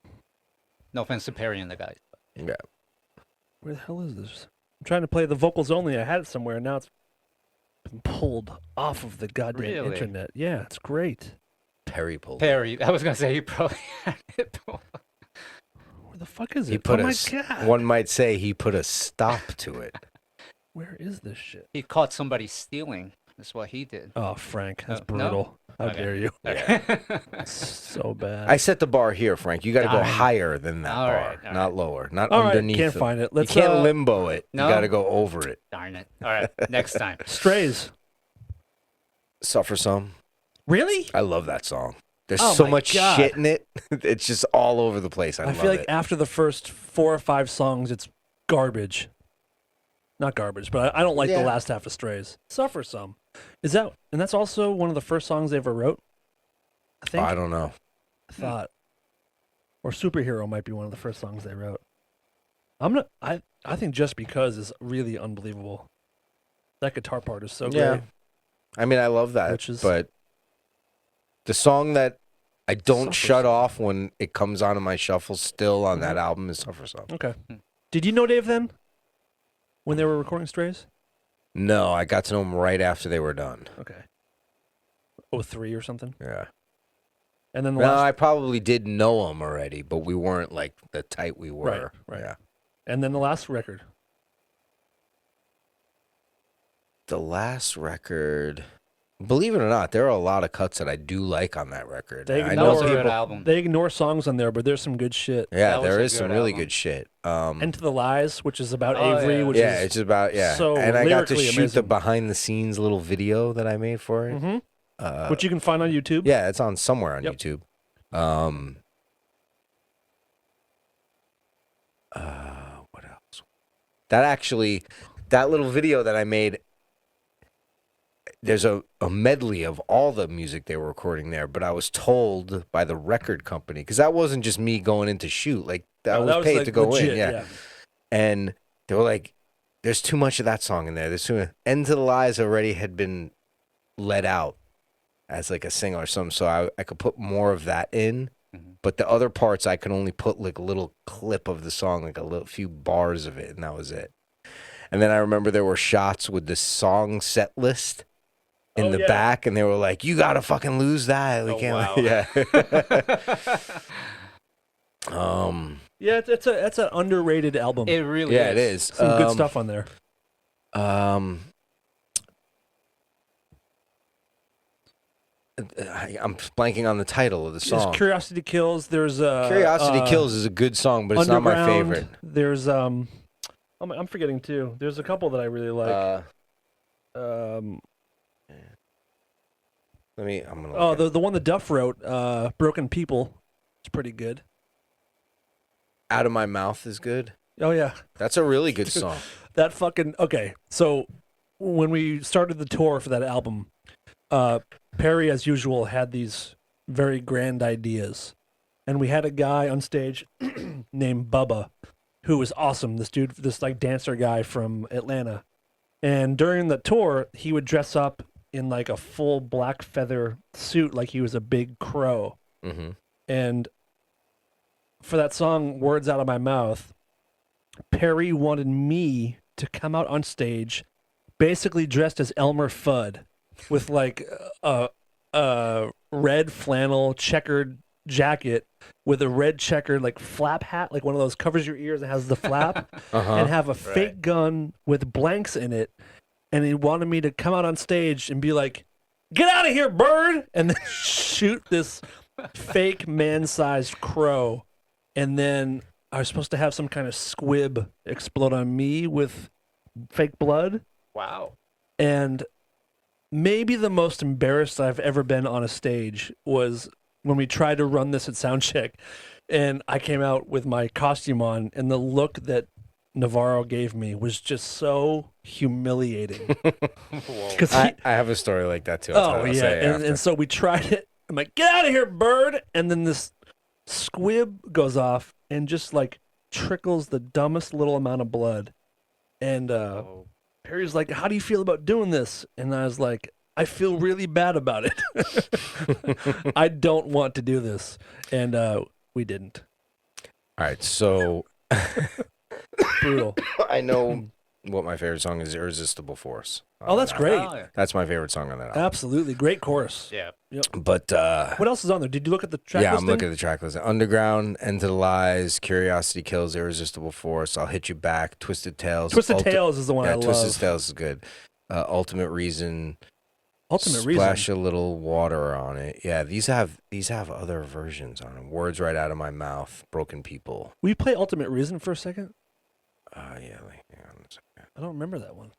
No offense to Perry and the guys. Yeah. Where the hell is this? I'm trying to play the vocals only. I had it somewhere, and now it's been pulled off of the goddamn Really? internet. Yeah, it's great. Perry pulled. Perry, I was going to say he probably had it. Where the fuck is it? He put oh my a, god! one might say he put a stop to it. Where is this shit? He caught somebody stealing. That's what he did. Oh, Frank, that's Oh, no? brutal. How Okay. dare you? Okay. So bad. I set the bar here, Frank. You got to go All right. higher than that All bar, right, all not right. lower, not All right, underneath. can't them. find it. Let's, you can't uh, limbo it. no? You got to go over it. Darn it. All right. Next time. Strays. Suffer Some. Really? I love that song. There's Oh so my much God. shit in it. It's just all over the place. I love feel like it. after the first 4 or 5 songs, it's garbage. Not garbage, but I don't like the Yeah. last half of Strays. Suffer Some. And that's also one of the first songs they ever wrote? I think. I don't know. I thought. Or Superhero might be one of the first songs they wrote. I think Just Because is really unbelievable. That guitar part is so Yeah. great. I mean, I love that, Which is- but the song that I don't Suffer shut Some. off when it comes on in my shuffle still on that Mhm. album is Suffer Some. Okay. Did you know Dave then? When they were recording Strays? No, I got to know them right after they were done. Okay. 03 or something? Yeah. And then the No, last I probably did know them already, but we weren't like the tight we were. Right. Yeah. and then the last record. The last record, believe it or not, there are a lot of cuts that I do like on that record. They I That know was a people. good album. They ignore songs on there, but there's some good shit. Yeah, That was there a is some good really album. good shit. Into the Lies, which is about Oh, Avery, yeah. which Yeah, is it's about so and I got to lyrically shoot the amazing. behind the scenes little video that I made for it. Mhm. Which you can find on YouTube. Yeah, it's on somewhere on Yep. YouTube. What else? That little video that I made, there's a medley of all the music they were recording there, but I was told by the record company, because that wasn't just me going in to shoot, like I Oh, was that paid like, to go legit, in, yeah. And they were like, there's too much of that song in there. There's too much. End to the Lies already had been let out as like a single or something, so I could put more of that in. But the other parts, I could only put like a little clip of the song, like a little few bars of it, and that was it. And then I remember there were shots with the song set list in Oh, the yeah. back, and they were like, "You gotta fucking lose that." We Oh, can't. wow. Yeah. Yeah, it's an underrated album. It really Yeah, is. it is. Some good stuff on there. I'm blanking on the title of the There's song. Curiosity Kills. There's Curiosity Kills is a good song, but it's not my Underground. favorite. There's I'm forgetting too. There's a couple that I really like. I'm gonna. Oh, look at the one that Duff wrote, Broken People. It's pretty good. Out of My Mouth is good. Oh yeah, That's a really good song. that fucking okay. So when we started the tour for that album, Perry, as usual, had these very grand ideas, and we had a guy on stage named Bubba, who was awesome. This dude, this like dancer guy from Atlanta, and during the tour, he would dress up in like a full black feather suit, like he was a big crow. Mm-hmm. And for that song, Words Out of My Mouth, Perry wanted me to come out on stage basically dressed as Elmer Fudd with like a red flannel checkered jacket with a red checkered like flap hat, like one of those covers your ears and has the flap, and have a fake gun with blanks in it. And he wanted me to come out on stage and be like, "Get out of here, bird!" and then shoot this fake man-sized crow. And then I was supposed to have some kind of squib explode on me with fake blood. Wow. And maybe the most embarrassed I've ever been on a stage was when we tried to run this at soundcheck, and I came out with my costume on, and the look that Navarro gave me was just so humiliating. Because I have a story like that too. oh yeah, and so we tried it. I'm like, "Get out of here, bird!" And then this squib goes off and just like trickles the dumbest little amount of blood. And Perry's like, "How do you feel about doing this?" And I was like, "I feel really bad about it. I don't want to do this." And we didn't. All right, so Brutal. I know what my favorite song is, "Irresistible Force." Oh, that's great. Oh, yeah. That's my favorite song on that album. Absolutely. Great chorus. Yeah. But What else is on there? Did you look at the track yeah, listing? I'm looking at the track list. Underground, End to the Lies, Curiosity Kills, Irresistible Force, I'll Hit You Back, Twisted Tales. Twisted Tales is the one I love. Twisted Tales is good. Ultimate Reason. Ultimate Splash Reason. a little water on it. Yeah, these have other versions on them. Words Right Out of My Mouth, Broken People. Will you play Ultimate Reason for a second? Yeah, like, hang on a second. I don't remember that one.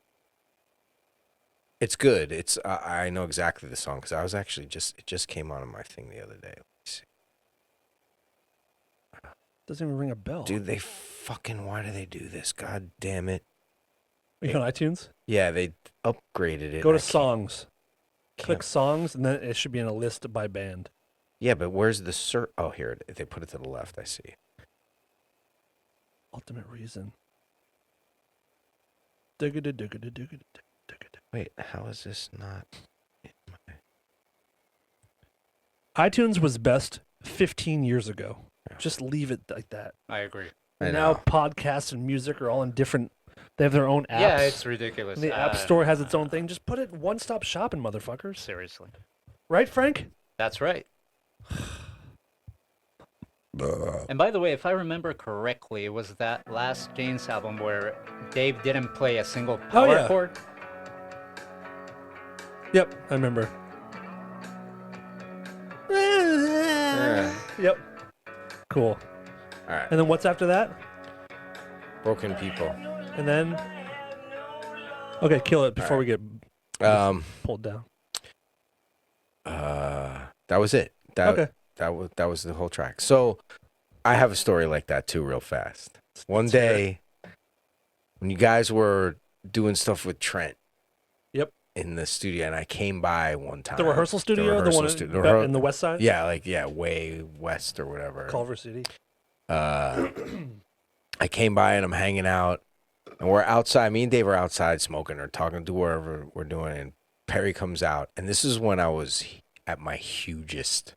It's good. It's I know exactly the song because I was actually it just came on my thing the other day. Let me see. Doesn't even ring a bell. Dude, why do they do this? God damn it. Are you on iTunes? Yeah, they upgraded it. Go to I can't- songs. Click can't- songs, and then it should be in a list by band. Yeah, but where's the search? Oh, here they put it to the left. I see. Ultimate Reason. Digga-da-digga-da-digga-da-digga-da. Wait, how is this not? iTunes was best 15 years ago. Just leave it like that. I agree. I And now know. podcasts and music are all in different. They have their own apps. Yeah, it's ridiculous. And the App Store has its own thing. Just put it one-stop shopping, motherfuckers. Seriously. Right, Frank? That's right. And by the way, if I remember correctly, it was that last Jane's album where Dave didn't play a single power yeah. chord. Yep, I remember. Yep. Cool. All right. And then what's after that? Broken People. And then. Okay, kill it before we get Um. pulled down. That was it. Okay. That was the whole track. So I have a story like that too, real fast. One day, when you guys were doing stuff with Trent. Yep. In the studio, and I came by one time. The rehearsal studio, the one in the west side. Yeah, way west or whatever. Culver City. I came by and I'm hanging out, and we're outside. Me and Dave are outside smoking or talking to wherever we're doing, and Perry comes out, and this is when I was at my hugest.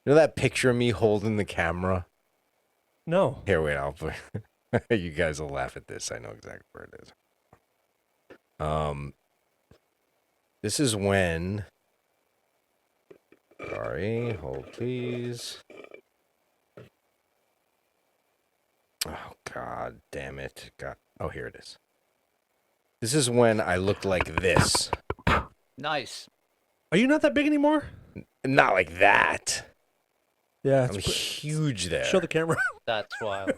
You know that picture of me holding the camera? No. Here, wait, I'll put. You guys will laugh at this. I know exactly where it is. This is when. Sorry, hold please. Oh, God damn it. God. Oh, here it is. This is when I looked like this. Nice. Are you not that big anymore? Not like that. Yeah. I'm huge there. Show the camera. That's wild.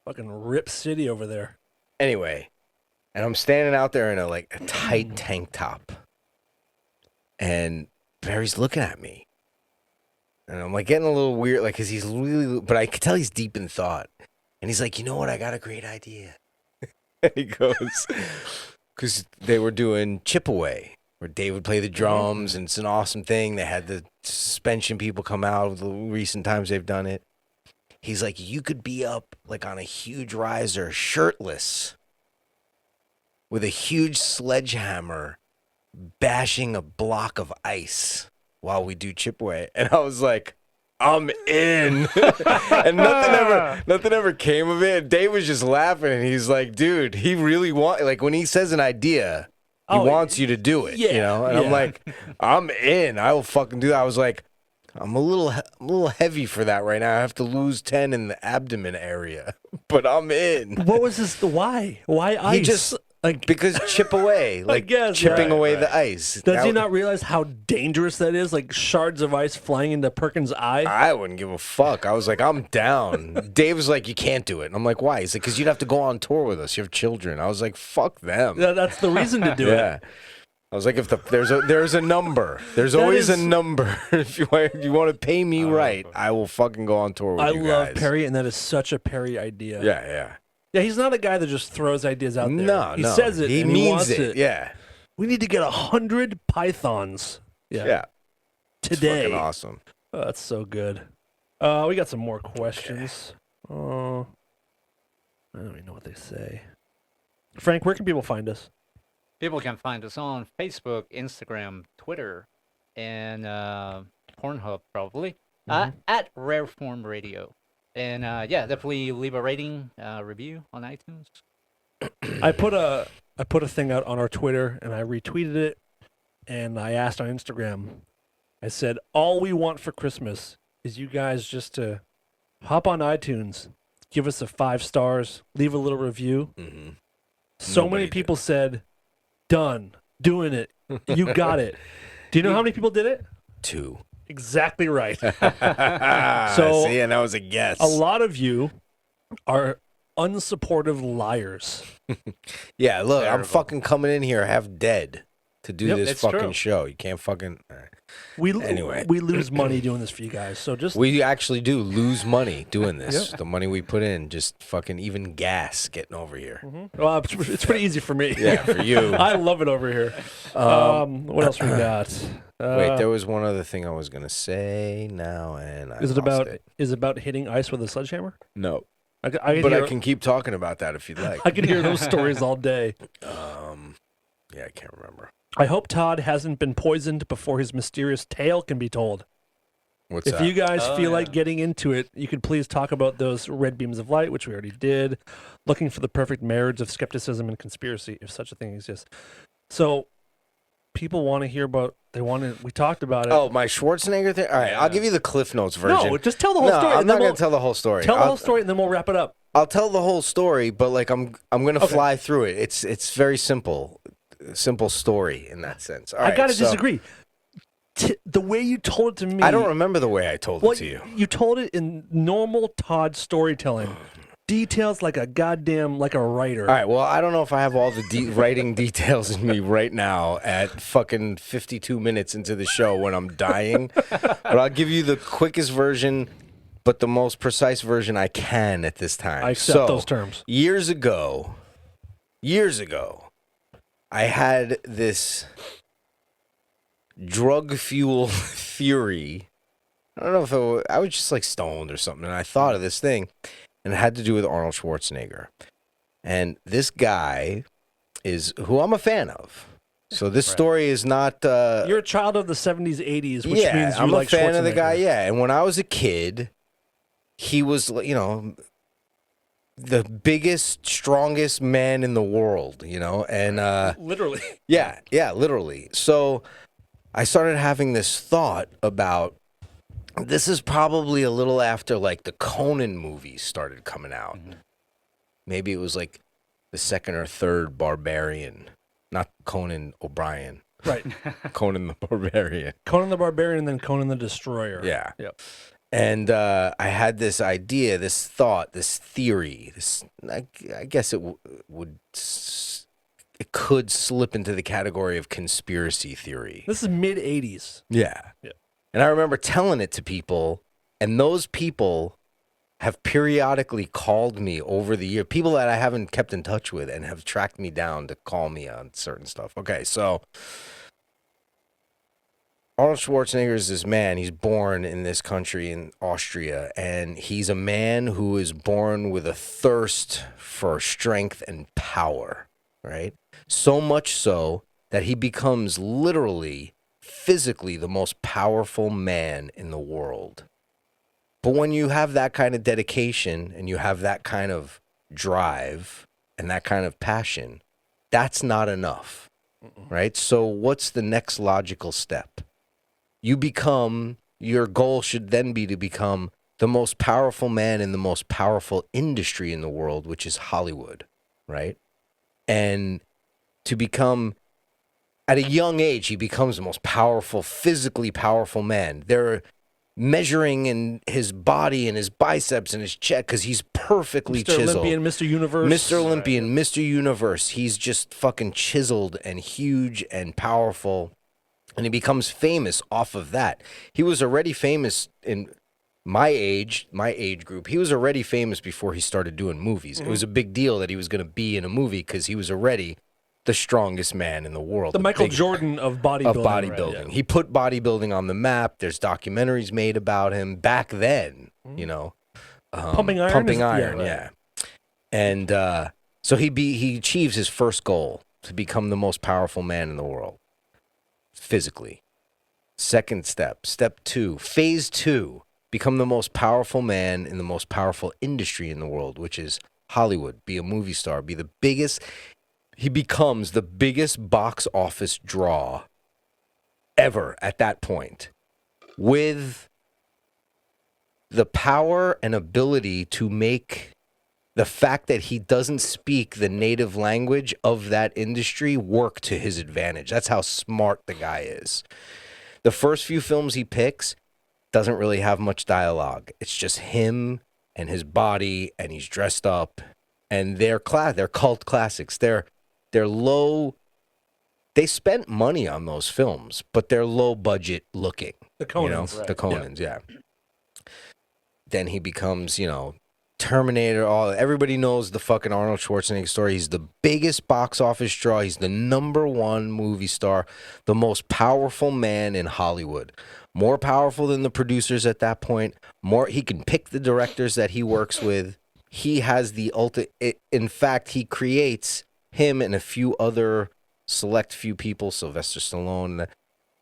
Fucking Rip City over there. Anyway, and I'm standing out there in a tight tank top. And Barry's looking at me. And I'm like getting a little weird, like, cause he's really, but I could tell he's deep in thought. And he's like, you know what? I got a great idea. And he goes, cause they were doing Chip Away, where Dave would play the drums, and it's an awesome thing. They had the suspension people come out the recent times they've done it. He's like, you could be up like on a huge riser, shirtless, with a huge sledgehammer, bashing a block of ice while we do Chip Away. And I was like, I'm in. And nothing ever came of it. Dave was just laughing, and he's like, dude, he really like when he says an idea, Oh, wants you to do it, yeah, you know? And I'm yeah. like, I'm in. I will fucking do that. I was like, I'm a little heavy for that right now. I have to lose 10 in the abdomen area, but I'm in. What was this? Why? Why ice? He just like because chip away, like guess, chipping right, away the ice. Does he not realize how dangerous that is? Like shards of ice flying into Perkins' eye. I wouldn't give a fuck. I was like, I'm down. Dave was like, you can't do it. And I'm like, why? He's like, because you'd have to go on tour with us. You have children. I was like, fuck them. That's the reason to do it. Yeah. I was like, if there's a number. There's always a number. If you want to pay me right, I will fucking go on tour with you guys. I love Perry, and that is such a Perry idea. Yeah. Yeah, he's not a guy that just throws ideas out there. No, he says it. He and means he wants it. Yeah. We need to get 100 pythons. Yeah. Today. It's fucking awesome. Oh, that's so good. We got some more questions. I don't even know what they say. Frank, where can people find us? People can find us on Facebook, Instagram, Twitter, and Pornhub probably at Rare Form Radio. And definitely leave a rating, review on iTunes. I put a thing out on our Twitter and I retweeted it, and I asked on Instagram. I said, all we want for Christmas is you guys just to hop on iTunes, give us a 5 stars, leave a little review. Mm-hmm. So many people said, done, doing it, you got it. Do you know how many people did it? 2. Exactly right. So, see, and that was a guess. A lot of you are unsupportive liars. Yeah, look, I'm Terrible. fucking coming in here half dead to do this it's fucking true. show. You can't fucking... Anyway. We lose money doing this for you guys. So just We actually do lose money doing this. The money we put in, just fucking even gas getting over here. well, it's pretty easy for me. Yeah, for you. I love it over here. What else we got? Wait, there was one other thing I was going to say now, and I Is it lost about it. is it about hitting ice with a sledgehammer? No. I But hear, I can keep talking about that if you'd like. I can hear those stories all day. Yeah, I can't remember. I hope Todd hasn't been poisoned before his mysterious tale can be told. What's If that? you guys feel like getting into it, you could please talk about those red beams of light, which we already did. Looking for the perfect marriage of skepticism and conspiracy, if such a thing exists. So, people want to hear about. We talked about it. Oh, my Schwarzenegger thing? All right, I'll give you the Cliff Notes version. no, just tell the whole story. I'm and not then going we'll- to tell the whole story. Tell the whole story, and then we'll wrap it up. I'll tell the whole story, but like I'm going to fly through it. It's very simple story in that sense. All I right, gotta so- disagree. The way you told it to me, I don't remember the way I told it to you. You told it in normal Todd storytelling, details like a writer. All right, well, I don't know if I have all the writing details in me right now at fucking 52 minutes into the show when I'm dying, but I'll give you the quickest version, but the most precise version I can at this time. I accept those terms. Years ago, I had this drug fuel theory. I don't know if I was just like stoned or something, and I thought of this thing, and it had to do with Arnold Schwarzenegger. And this guy is who I'm a fan of. So this story is not... You're a child of the 70s, 80s, which yeah, means you I'm like a fan of the Schwarzenegger. guy, yeah. And when I was a kid, he was, the biggest, strongest man in the world, and... Literally. Yeah, literally. So I started having this thought about, this is probably a little after like the Conan movies started coming out. Mm-hmm. Maybe it was like the second or third Barbarian, not Conan O'Brien, Right. Conan the Barbarian. Conan the Barbarian and then Conan the Destroyer. Yeah. Yep. And I had this idea, this thought, this theory. I guess it it could slip into the category of conspiracy theory. This is mid 80s. Yeah. Yeah. And I remember telling it to people, and those people have periodically called me over the year, people that I haven't kept in touch with and have tracked me down to call me on certain stuff. Okay, so Arnold Schwarzenegger is this man. He's born in this country in Austria, and he's a man who is born with a thirst for strength and power, right? So much so that he becomes literally, physically the most powerful man in the world. But when you have that kind of dedication and you have that kind of drive and that kind of passion, that's not enough. right? So what's the next logical step? Your goal should then be to become the most powerful man in the most powerful industry in the world, which is Hollywood, right? And to become, at a young age, he becomes the most powerful, physically powerful man. They're measuring in his body and his biceps and his chest because he's perfectly Mr. chiseled. Olympian, Mr. Universe. Mr. Olympian, Mr. Universe. He's just fucking chiseled and huge and powerful. And he becomes famous off of that. He was already famous in my age group. He was already famous before he started doing movies. It was a big deal that he was going to be in a movie because he was already the strongest man in the world. The Michael Jordan of bodybuilding. Of bodybuilding. He put bodybuilding on the map. There's documentaries made about him back then, you know. Pumping Iron? Pumping Iron, yeah. And so he achieves his first goal to become the most powerful man in the world. Physically. Second step 2, phase 2, become the most powerful man in the most powerful industry in the world, which is Hollywood. Be a movie star, be the biggest. He becomes the biggest box office draw ever at that point, with the power and ability to make the fact that he doesn't speak the native language of that industry work to his advantage. That's how smart the guy is. The first few films he picks doesn't really have much dialogue. It's just him and his body, and he's dressed up, and they're cult classics. They're low. They spent money on those films, but they're low budget looking. The Conans. You know? The Conans, yeah. Then he becomes, Terminator. Everybody knows the fucking Arnold Schwarzenegger story. He's the biggest box office draw. He's the #1 movie star, the most powerful man in Hollywood. More powerful than the producers at that point. He can pick the directors that he works with. He has the ultimate. In fact, he creates him and a few other select few people, Sylvester Stallone,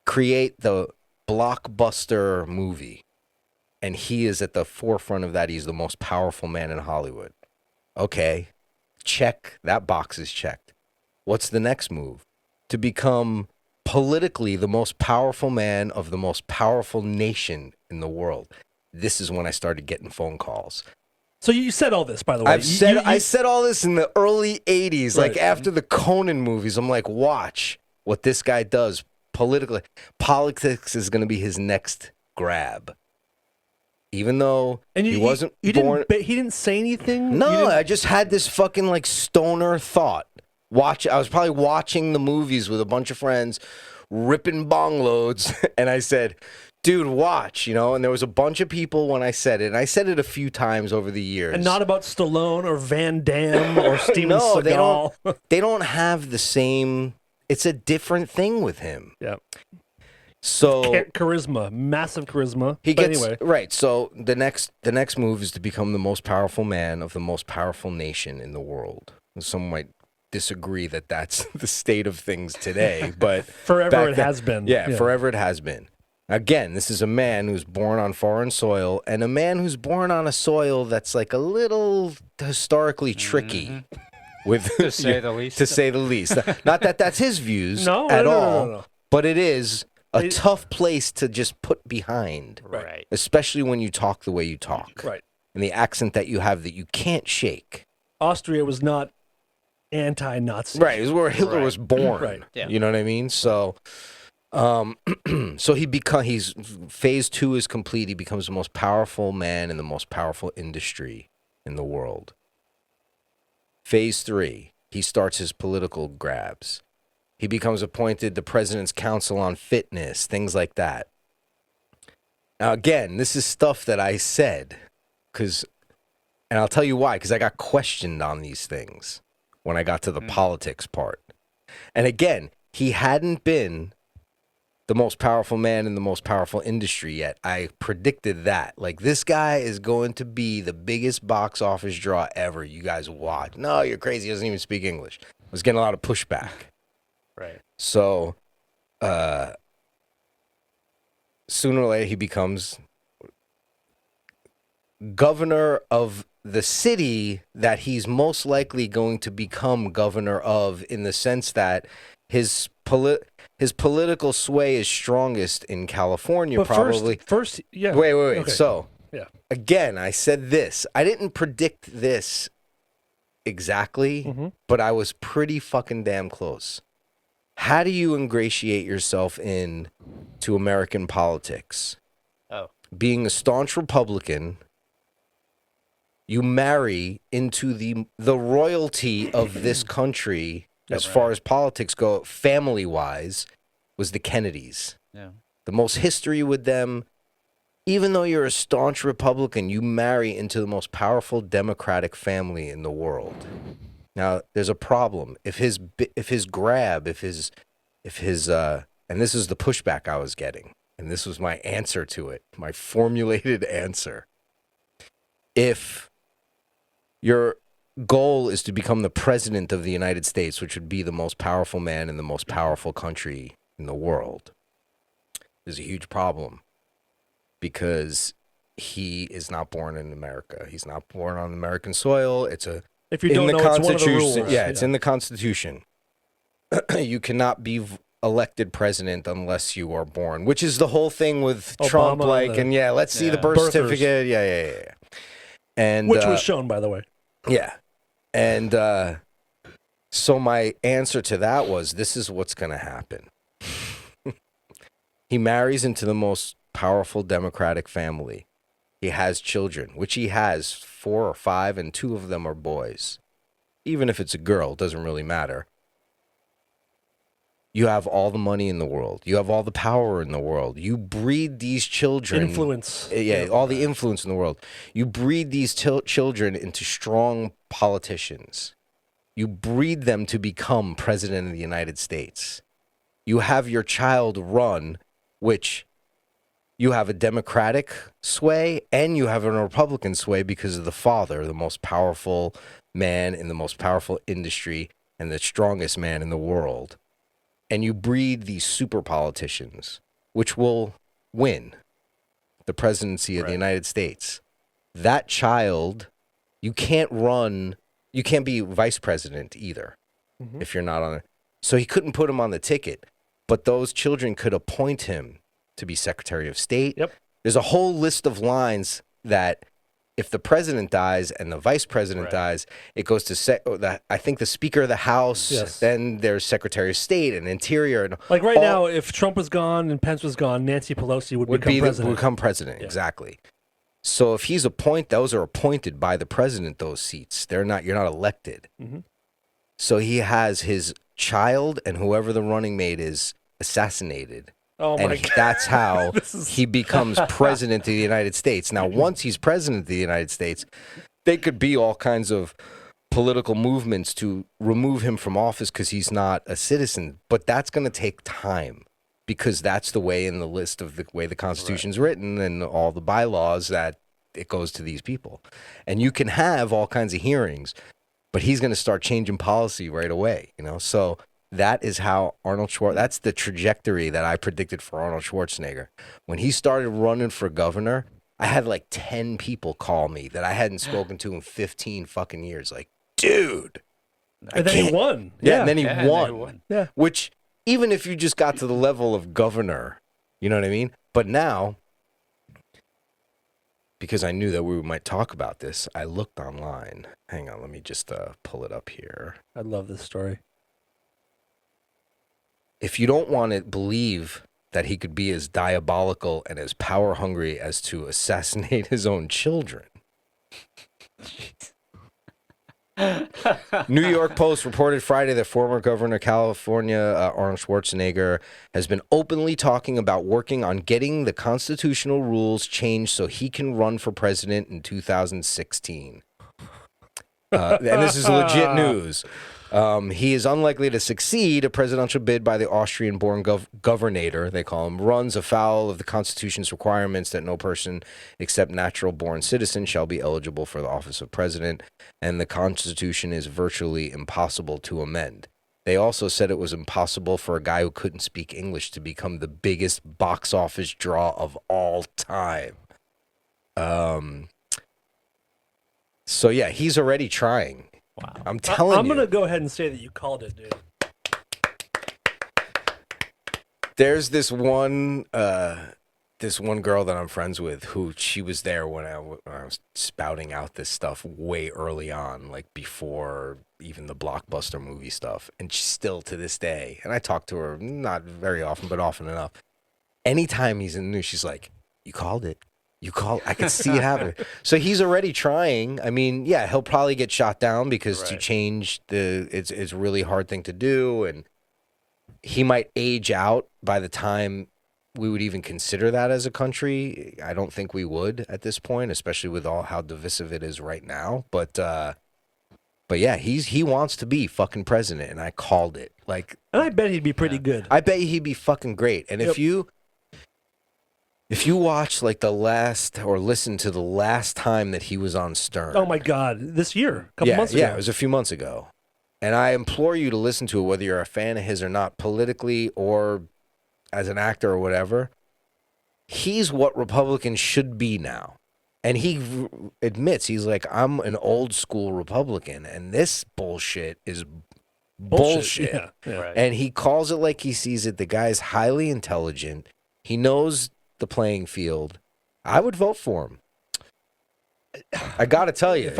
create the blockbuster movie. And he is at the forefront of that. He's the most powerful man in Hollywood. Okay, check. That box is checked. What's the next move? To become politically the most powerful man of the most powerful nation in the world. This is when I started getting phone calls. So you said all this, by the way. I said all this in the early 80s, Right. like after the Conan movies. I'm like, watch what this guy does politically. Politics is going to be his next grab. Even though he wasn't born. He didn't say anything? No, I just had this fucking like stoner thought. I was probably watching the movies with a bunch of friends, ripping bong loads, and I said, dude, watch, and there was a bunch of people when I said it, and I said it a few times over the years. And not about Stallone or Van Damme or Steven Seagal. They don't have the same, it's a different thing with him. Yeah. So charisma, massive charisma. Anyway. Right. So the next move is to become the most powerful man of the most powerful nation in the world. Some might disagree that that's the state of things today, but forever it has been. Yeah, forever it has been. Again, this is a man who's born on foreign soil, and a man who's born on a soil that's like a little historically tricky. With To say the least. To say the least. Not that that's his views No, but it is a tough place to just put behind. Right. Especially when you talk the way you talk. Right. And the accent that you have that you can't shake. Austria was not anti-Nazi. Right. It was where Hitler was born. Right. Yeah. You know what I mean? So so he's phase 2 is complete. He becomes the most powerful man in the most powerful industry in the world. Phase 3, he starts his political grabs. He becomes appointed the President's Council on Fitness, things like that. Now, again, this is stuff that I said, and I'll tell you why, because I got questioned on these things when I got to the politics part. And again, he hadn't been the most powerful man in the most powerful industry yet. I predicted that. Like, this guy is going to be the biggest box office draw ever. You guys watch. No, you're crazy. He doesn't even speak English. I was getting a lot of pushback. Right. So, sooner or later, he becomes governor of the city that he's most likely going to become governor of, in the sense that his political sway is strongest in California, But probably. first, yeah. Wait. Okay. So, Yeah. again, I said this. I didn't predict this exactly, Mhm. but I was pretty fucking damn close. How do you ingratiate yourself in to American politics? Oh. Being a staunch Republican, you marry into the royalty of this country as far as politics go, family-wise, was the Kennedys. Yeah. The most history with them. Even though you're a staunch Republican, you marry into the most powerful Democratic family in the world. Now, there's a problem. If his and this is the pushback I was getting, and this was my answer to it, my formulated answer. If your goal is to become the president of the United States, which would be the most powerful man in the most powerful country in the world, there's a huge problem because he is not born in America. He's not born on American soil. If you don't know, it's one of the rules. Yeah, it's in the Constitution. You cannot be elected president unless you are born, which is the whole thing with Trump. Let's see the birth Birthers. certificate. Yeah. And Which was shown, by the way. yeah. And so my answer to that was, this is what's going to happen. He marries into the most powerful Democratic family. He has children, which he has 4 or 5, and 2 of them are boys. Even if it's a girl, it doesn't really matter. You have all the money in the world. You have all the power in the world. You breed these children. Influence. Yeah, all the influence in the world. You breed these children into strong politicians. You breed them to become president of the United States. You have your child run, which you have a Democratic sway and you have a Republican sway because of the father, the most powerful man in the most powerful industry and the strongest man in the world. And you breed these super politicians, which will win the presidency of the United States. That child, you can't be vice president either if you're not on it. So he couldn't put him on the ticket, but those children could appoint him to be Secretary of State. Yep. There's a whole list of lines that if the president dies and the vice president dies, it goes to I think the Speaker of the House. Yes. Then there's Secretary of State and Interior. And Like right now, if Trump was gone and Pence was gone, Nancy Pelosi would become president. Exactly. So if he's those are appointed by the president. Those seats, you're not elected. Mm-hmm. So he has his child and whoever the running mate is assassinated. Oh my God. That's how he becomes president of the United States. Now, once he's president of the United States, they could be all kinds of political movements to remove him from office because he's not a citizen. But that's going to take time because that's the way in the list of the way the Constitution's written and all the bylaws that it goes to these people. And you can have all kinds of hearings, but he's going to start changing policy right away, So that is how that's the trajectory that I predicted for Arnold Schwarzenegger. When he started running for governor, I had like 10 people call me that I hadn't spoken to in 15 fucking years. Like, dude. And then he won. Yeah, and then he won. Yeah. Which, even if you just got to the level of governor, you know what I mean? But now, because I knew that we might talk about this, I looked online. Hang on, let me just pull it up here. I love this story. If you don't want to believe that he could be as diabolical and as power hungry as to assassinate his own children. New York Post reported Friday that former Governor of California, Arnold Schwarzenegger, has been openly talking about working on getting the constitutional rules changed so he can run for president in 2016. And this is legit news. He is unlikely to succeed. A presidential bid by the Austrian-born governator, they call him, runs afoul of the Constitution's requirements that no person except natural-born citizens shall be eligible for the office of president, and the Constitution is virtually impossible to amend. They also said it was impossible for a guy who couldn't speak English to become the biggest box office draw of all time. So, yeah, he's already trying. Wow. I'm telling you. I'm going to go ahead and say that you called it, dude. There's this one girl that I'm friends with who she was there when I was spouting out this stuff way early on, like before even the blockbuster movie stuff. And she's still to this day. And I talk to her not very often, but often enough. Anytime he's in the news, she's like, "You called it. You called. I can see it happening." So he's already trying. I mean, yeah, he'll probably get shot down because to change it's a really hard thing to do, and he might age out by the time we would even consider that as a country. I don't think we would at this point, especially with all how divisive it is right now. But yeah, he wants to be fucking president, and I called it. Like, and I bet he'd be pretty good. I bet he'd be fucking great. And if you watch like the last or listen to the last time that he was on Stern. Oh my God, this year, a couple months ago. Yeah, it was a few months ago. And I implore you to listen to it, whether you're a fan of his or not, politically or as an actor or whatever. He's what Republicans should be now. And he admits, he's like, I'm an old school Republican, and this bullshit is bullshit. Yeah. Right. And he calls it like he sees it. The guy's highly intelligent. He knows the playing field. I would vote for him. I got to tell you, If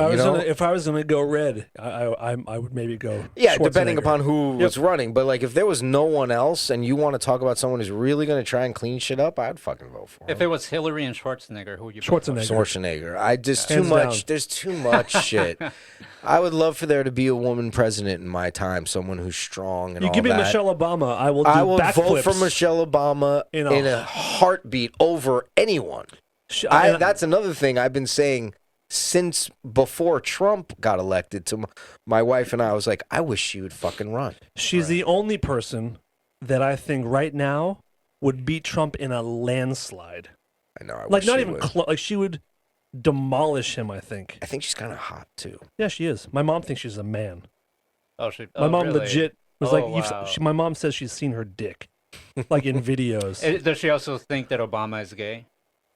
I was gonna go red, I would maybe go. Yeah, depending Schwarzenegger. upon who was running. But like, if there was no one else, and you want to talk about someone who's really going to try and clean shit up, I'd fucking vote for him. If it was Hillary and Schwarzenegger, who would you vote for? Schwarzenegger. I just too Hands much. down. There's too much shit. I would love for there to be a woman president in my time, someone who's strong and You all give me that. Michelle Obama, I will. I will vote backflips for Michelle Obama in a heartbeat over anyone. That's another thing I've been saying since before Trump got elected to my wife and I. Was like, I wish she would fucking run. She's the only person that I think right now would beat Trump in a landslide. I know. Like, not even close. Like, she would demolish him, I think. I think she's kind of hot, too. Yeah, she is. My mom thinks she's a man. My My mom really? legit was Wow. my mom says she's seen her dick, like in videos. Does she also think that Obama is gay?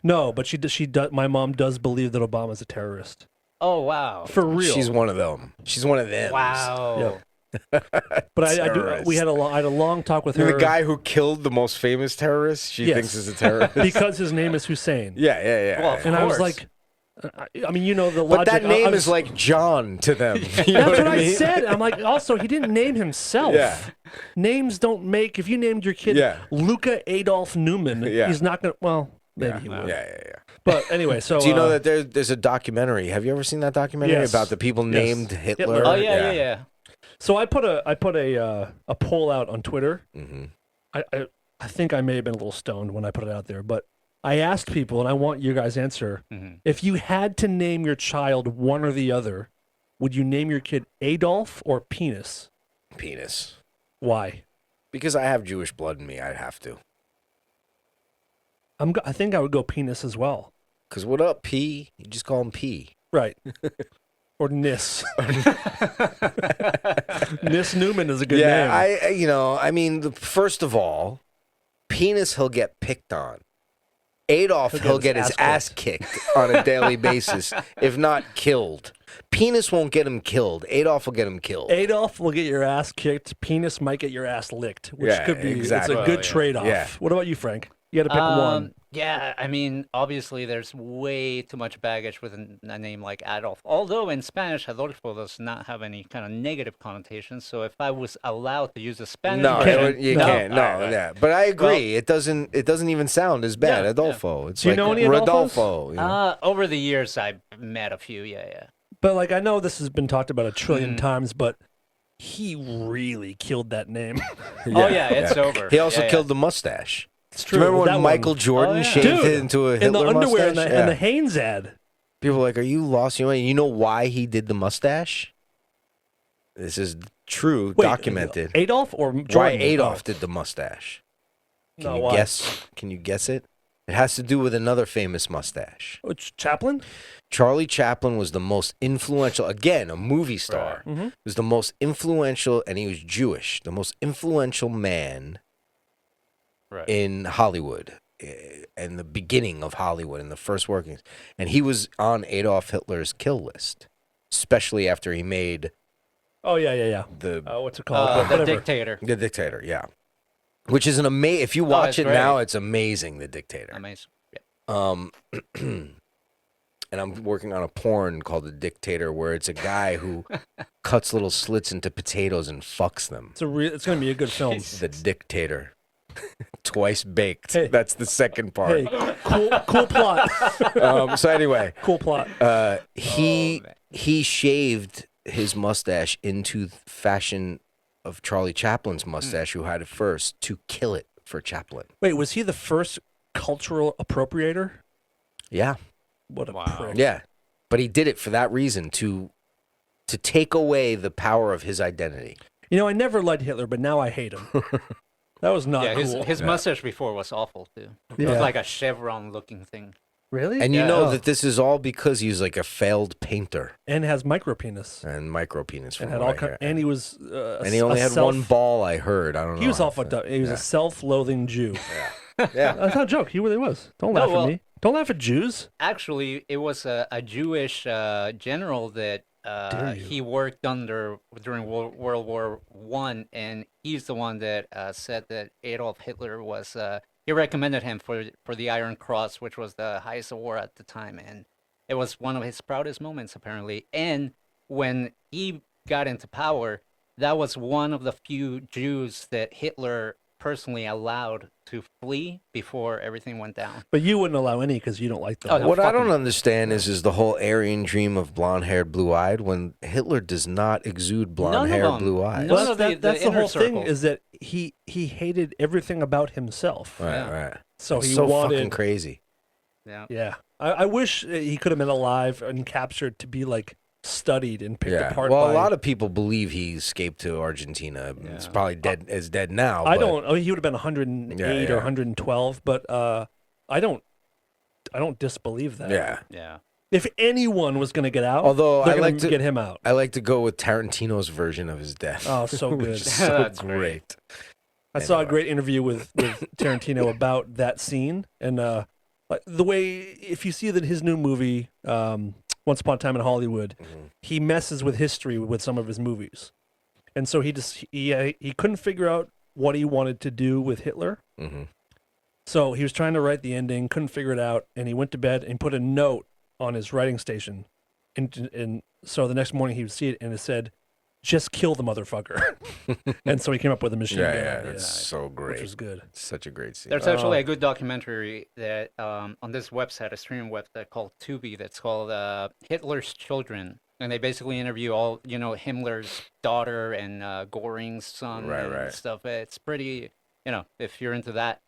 No, but she does. My mom does believe that Obama's a terrorist. Oh, wow. For real. She's one of them. She's one of them. Wow. But I do. We had I had a long talk with her. The guy who killed the most famous terrorist, she thinks is a terrorist. because his name is Hussein. Yeah. Well, And I was like, I mean, you know the logic. But that name is like John to them. You know That's what I mean? said. I'm like, also, he didn't name himself. Yeah. Names don't make. If you named your kid Luca Adolf Newman, he's not gonna. Well, maybe he will. Yeah. But anyway, so do you know that there's a documentary? Have you ever seen that documentary Yes. about the people Yes. named Hitler? Hitler. Oh, yeah. So I put a poll out on Twitter. Mhm. I think I may have been a little stoned when I put it out there, but I asked people, and I want your guys' answer. Mhm. If you had to name your child one or the other, would you name your kid Adolf or Penis? Penis. Why? Because I have Jewish blood in me, I'd have to. I think I would go Penis as well. Because what up, P? You just call him P. Right. Or Nis. Nis Newman is a good name. First of all, Penis, he'll get picked on. Adolf, he'll get his ass kicked on a daily basis, if not killed. Penis won't get him killed. Adolf will get him killed. Adolf will get your ass kicked. Penis might get your ass licked, which could be exactly. it's a good trade-off. Yeah. What about you, Frank? You got to pick one. Yeah, I mean, obviously, there's way too much baggage with a name like Adolf. Although in Spanish, Adolfo does not have any kind of negative connotations. So if I was allowed to use a Spanish version, you can't. No, Alright. yeah. But I agree. It doesn't even sound as bad. Yeah, Adolfo. It's Do you like know any Rodolfo. You know? Over the years, I've met a few. Yeah. But like I know this has been talked about a trillion times, but he really killed that name. Oh yeah, it's over. He also Yeah. killed the mustache. It's Do you remember that when Michael one. Jordan Oh, yeah. shaved Dude, it into a Hitler in the underwear mustache? and the Hanes ad. People are like, are you lost? You know why he did the mustache? This is true, Wait, documented. Adolf or Jordan? Why Adolf did the mustache? Can No, you why? guess? Can you guess it? It has to do with another famous mustache. Chaplin? Charlie Chaplin was the most influential, again, a movie star. Mm-hmm. Was the most influential, and he was Jewish, the most influential man in Hollywood, and the beginning of Hollywood, in the first workings. And he was on Adolf Hitler's kill list, especially after he made Oh yeah. the What's it called? The dictator. dictator, yeah. which is an amazing. If you watch it's it great. now, it's amazing. The Dictator. Amazing. Yeah. And I'm working on a porn called The Dictator, where it's a guy who cuts little slits into potatoes and fucks them. It's going to be a good film. The Dictator. Twice baked. Hey. That's the second part. Hey, cool plot. So anyway, Cool plot. he shaved his mustache into the fashion of Charlie Chaplin's mustache, who had it first, to kill it for Chaplin. Wait, was he the first cultural appropriator? Yeah. What a prick. Yeah. But he did it for that reason, to take away the power of his identity. You know, I never liked Hitler, but now I hate him. That was not Yeah, cool. his mustache before was awful too. It Yeah. was like a chevron-looking thing. Really? And you Yeah. know that this is all because he's like a failed painter And has micropenis. and micropenis. And from had what all I hear. and he was And he only had one ball, I heard. I don't know. He was all fucked up. He was a self-loathing Jew. Yeah. That's not a joke. He really was. Don't laugh at me. Don't laugh at Jews. Actually, it was a Jewish general that he worked under during World War I, and he's the one that said that Adolf Hitler was. He recommended him for the Iron Cross, which was the highest award at the time, and it was one of his proudest moments, apparently. And when he got into power, that was one of the few Jews that Hitler personally allowed to flee before everything went down. But you wouldn't allow any because you don't like them. Oh, no. What I fucking- don't understand is the whole Aryan dream of blonde-haired, blue-eyed, when Hitler does not exude blonde-haired, them. blue-eyed. None Well, of that's the inner whole thing circle. is that he hated everything about himself. Right, Yeah. right. So he so wanted. fucking crazy. Yeah. Yeah, I wish he could have been alive and captured to be like studied and picked Yeah. apart. Well, by, a lot of people believe he escaped to Argentina. It's probably dead. Is dead now. I but- don't. I mean, he would have been 108 Yeah. or 112, but I don't disbelieve that. Yeah. Yeah. If anyone was going to get out, Although they're I gonna like to get him out. I like to go with Tarantino's version of his death. Oh, so which good. is so That's great. I saw a Anyway. great interview with Tarantino about that scene, and like the way, if you see that his new movie, Once Upon a Time in Hollywood, he messes with history with some of his movies, and so he couldn't figure out what he wanted to do with Hitler. Mhm. So he was trying to write the ending, couldn't figure it out, and he went to bed and put a note on his writing station, and so the next morning he would see it, and it said, "Just kill the motherfucker." And so he came up with a machine gun. Yeah, idea, that's so great. which was good. Such a great scene. There's actually a good documentary that on this website, a streaming website called Tubi, that's called Hitler's Children, and they basically interview all Himmler's daughter and Goring's son and stuff. It's pretty, if you're into that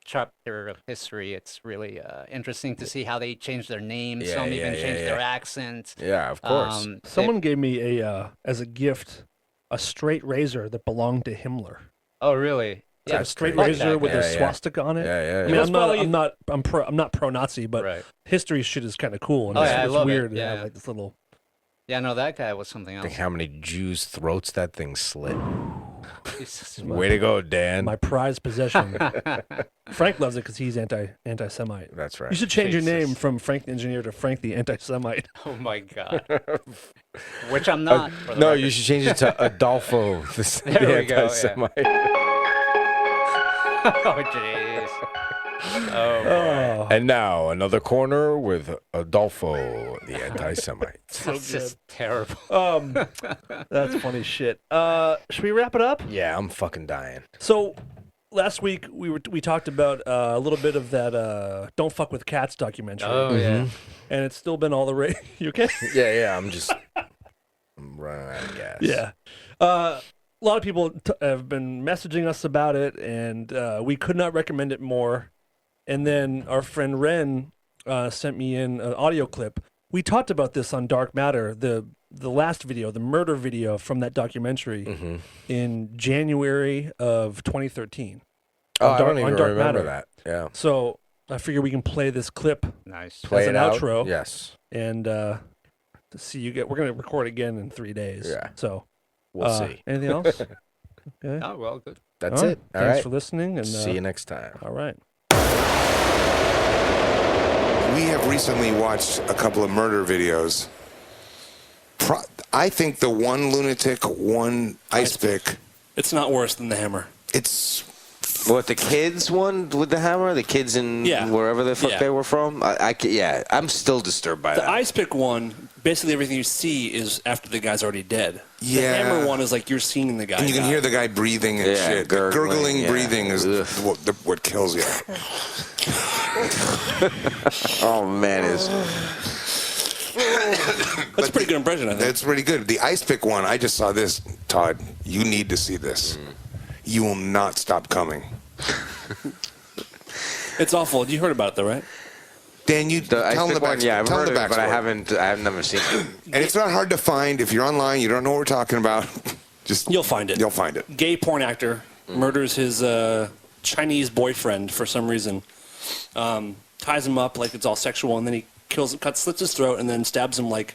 chapter of history, it's really interesting to see how they changed their names. Yeah, Some yeah, even yeah, changed yeah. their accents. Yeah, of course. Someone gave me as a gift a straight razor that belonged to Himmler. Oh, really? It's a That's straight crazy. razor with Yeah, a yeah. swastika on it. Yeah, yeah, I mean, yeah. I'm not pro-Nazi, but Right. history shit is kind of cool. And Oh, it's, yeah, I it's love it. weird to Yeah. have like this little. Yeah, no, that guy was something else. Think how many Jews' throats that thing slit. Jesus. Way to go, Dan. My prized possession. Frank loves it because he's anti-Semite. That's right. You should change your Jesus. name from Frank the Engineer to Frank the Anti-Semite. Oh my God. Which I'm not. for the No, record. you should change it to Adolfo. There we go, yeah. anti-Semite. Oh jeez. Oh boy. Oh, And now another corner with Adolfo, the anti-Semite. That's just terrible. that's funny shit. Should we wrap it up? Yeah, I'm fucking dying. So last week we talked about a little bit of that "Don't Fuck with Cats" documentary, Oh yeah. and it's still been all the rage. You okay? Yeah, I'm running out of gas. Yeah. A lot of people have been messaging us about it, and we could not recommend it more. And then our friend Ren sent me in an audio clip. We talked about this on Dark Matter, the last video, the murder video from that documentary in January of 2013. Oh, On I Dark- don't even on Dark remember Matter. that. Yeah. So I figure we can play this clip Nice. Play as it an out. outro. Yes. and to see you get. We're gonna record again in 3 days. Yeah. So We'll see. Anything else? Okay. Oh well, good. That's All right. it. All Thanks right. for listening, and See you next time. all right. We have recently watched a couple of murder videos. I think the one lunatic, one ice pick, It's not worse than the Hammer. it's What, the kids one with the hammer? The kids in wherever the fuck they were from? I'm still disturbed by that. The ice pick one, basically everything you see is after the guy's already dead. Yeah. The hammer one is like you're seeing the guy. And you can hear the guy breathing and shit. Gurgling breathing is what kills you. Oh, man. That's a pretty good impression, I think. That's pretty good. The ice pick one, I just saw this, Todd. You need to see this. You will not stop coming. It's awful. You heard about it, though, right? Dan, you tell them the backstory. Yeah, I've heard the of it, but I've never seen it. And it's not hard to find. If you're online, you don't know what we're talking about, You'll find it. You'll find it. Gay porn actor murders his Chinese boyfriend for some reason. Ties him up like it's all sexual, and then he slits his throat, and then stabs him like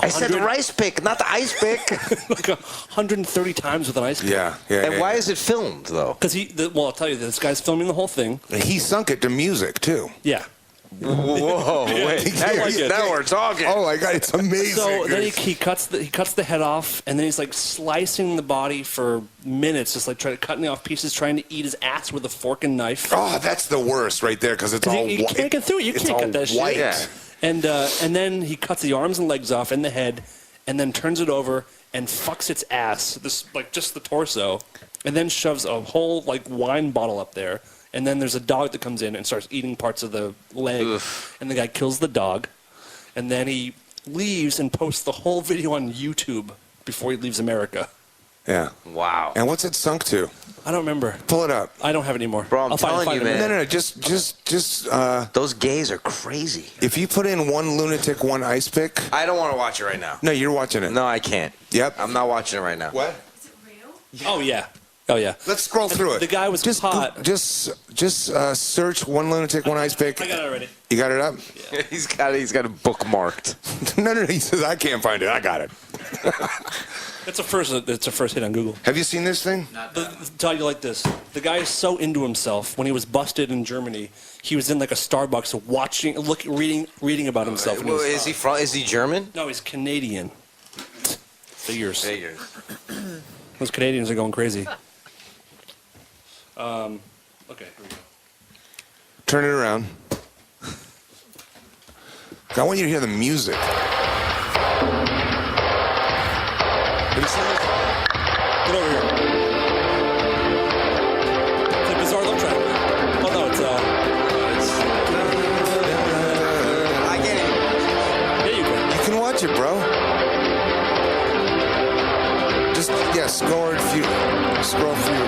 I said the rice pick, not the ice pick. like 130 times with an ice pick. Yeah. And why is it filmed, though? Because I'll tell you, this guy's filming the whole thing. He sunk it to music, too. Yeah. Whoa, wait. Now we're talking. Oh, my God, it's amazing. So then he cuts the head off, and then he's like slicing the body for minutes, just like cutting off pieces, trying to eat his ass with a fork and knife. Oh, that's the worst right there, because it's all white. You can't get through it. You can't cut that white. shit. Yeah. And then he cuts the arms and legs off and the head, and then turns it over and fucks its ass, just the torso, and then shoves a whole like wine bottle up there. And then there's a dog that comes in and starts eating parts of the leg, and the guy kills the dog, and then he leaves and posts the whole video on YouTube before he leaves America. Yeah. Wow. And what's it sunk to? I don't remember. Pull it up. I don't have it anymore. Bro, I'm telling you, man. No, just. Those gays are crazy. If you put in one lunatic, one ice pick. I don't want to watch it right now. No, you're watching it. No, I can't. Yep. I'm not watching it right now. What? Is it real? Oh yeah. Oh yeah. Let's scroll through it. The guy was caught. Just search one lunatic, one ice pick. I got it already. You got it up? Yeah. He's got it bookmarked. No. He says I can't find it. I got it. It's a first hit on Google. Have you seen this thing? Tell you like this. The guy is so into himself. When he was busted in Germany, he was in like a Starbucks reading about himself. Well, is he German? No, he's Canadian. Figures. Those Canadians are going crazy. Okay, here we go. Turn it around. I want you to hear the music. Have you seen this? Get over here. It's a bizarre love triangle. Oh no, it's I get it. Yeah, you can. You can watch it, bro. Just scroll through.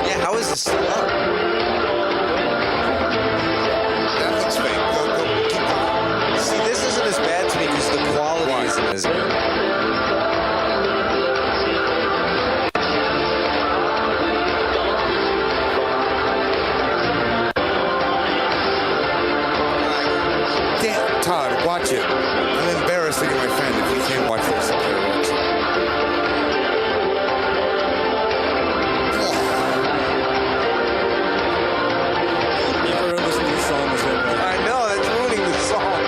Yeah, how is this still up? That looks fake. Go, keep going. See, this isn't as bad to me because the quality isn't as good. Damn, Todd, watch it. I'm embarrassed to get my friend if you can't watch this. Never listened to this song this way. I know, that's ruining the song.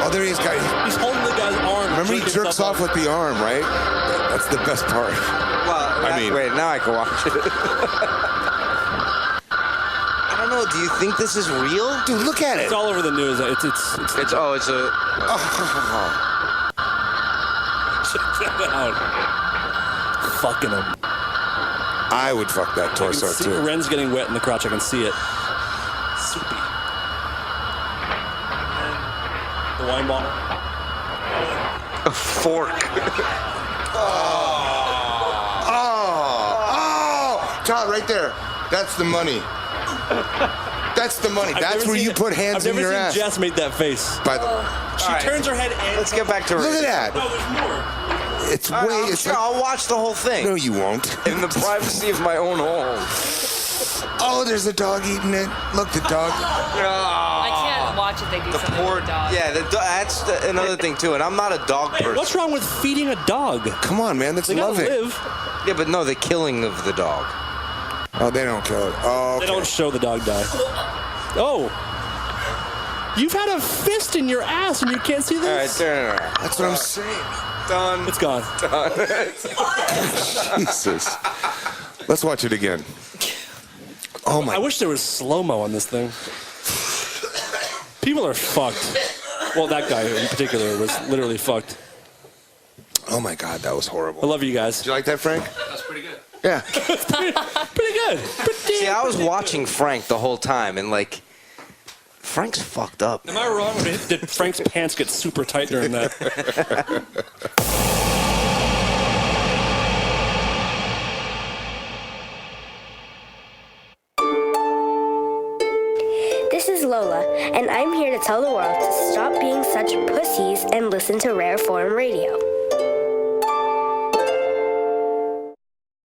Oh, there he is, guy. He's holding the guy's arm. Remember, he jerks off with the arm, right? That's the best part. Well, wait, now I can watch it. I don't know. Do you think this is real? Dude, look at it. It's all over the news. It's It's a. check that out. Fucking him. I would fuck that torso, See too. Ren's getting wet in the crotch. I can see it. Soupy. The wine bottle. A fork. Todd, right there. That's the money. That's the money. That's where you put hands in your ass. I've never seen Jess make that face. By the way. She turns her head and... Let's get back to Look at that. No, there's more. It's I'll watch the whole thing. No, you won't. In the privacy of my own home. Oh, there's a dog eating it. Look, the dog. I can't watch it. They do something Poor to the dog. Yeah, that's another thing too. And I'm not a dog person. What's wrong with feeding a dog? Come on, man. That's They gotta loving. live. Yeah, but no, the killing of the dog. Oh, they don't kill it. Oh, okay. They don't show the dog die. Oh. You've had a fist in your ass and you can't see All right, this? turn it around. That's what I'm saying. Done. It's gone. Jesus. Let's watch it again. Oh my. I wish there was slow-mo on this thing. People are fucked. Well, that guy in particular was literally fucked. Oh my God, that was horrible. I love you guys. Did you like that, Frank? That's pretty good. Yeah. Pretty good. See, I was watching Frank the whole time, and like, Frank's fucked up. Am I wrong? Or did Frank's pants get super tight during that? This is Lola, and I'm here to tell the world to stop being such pussies and listen to Rare Form Radio.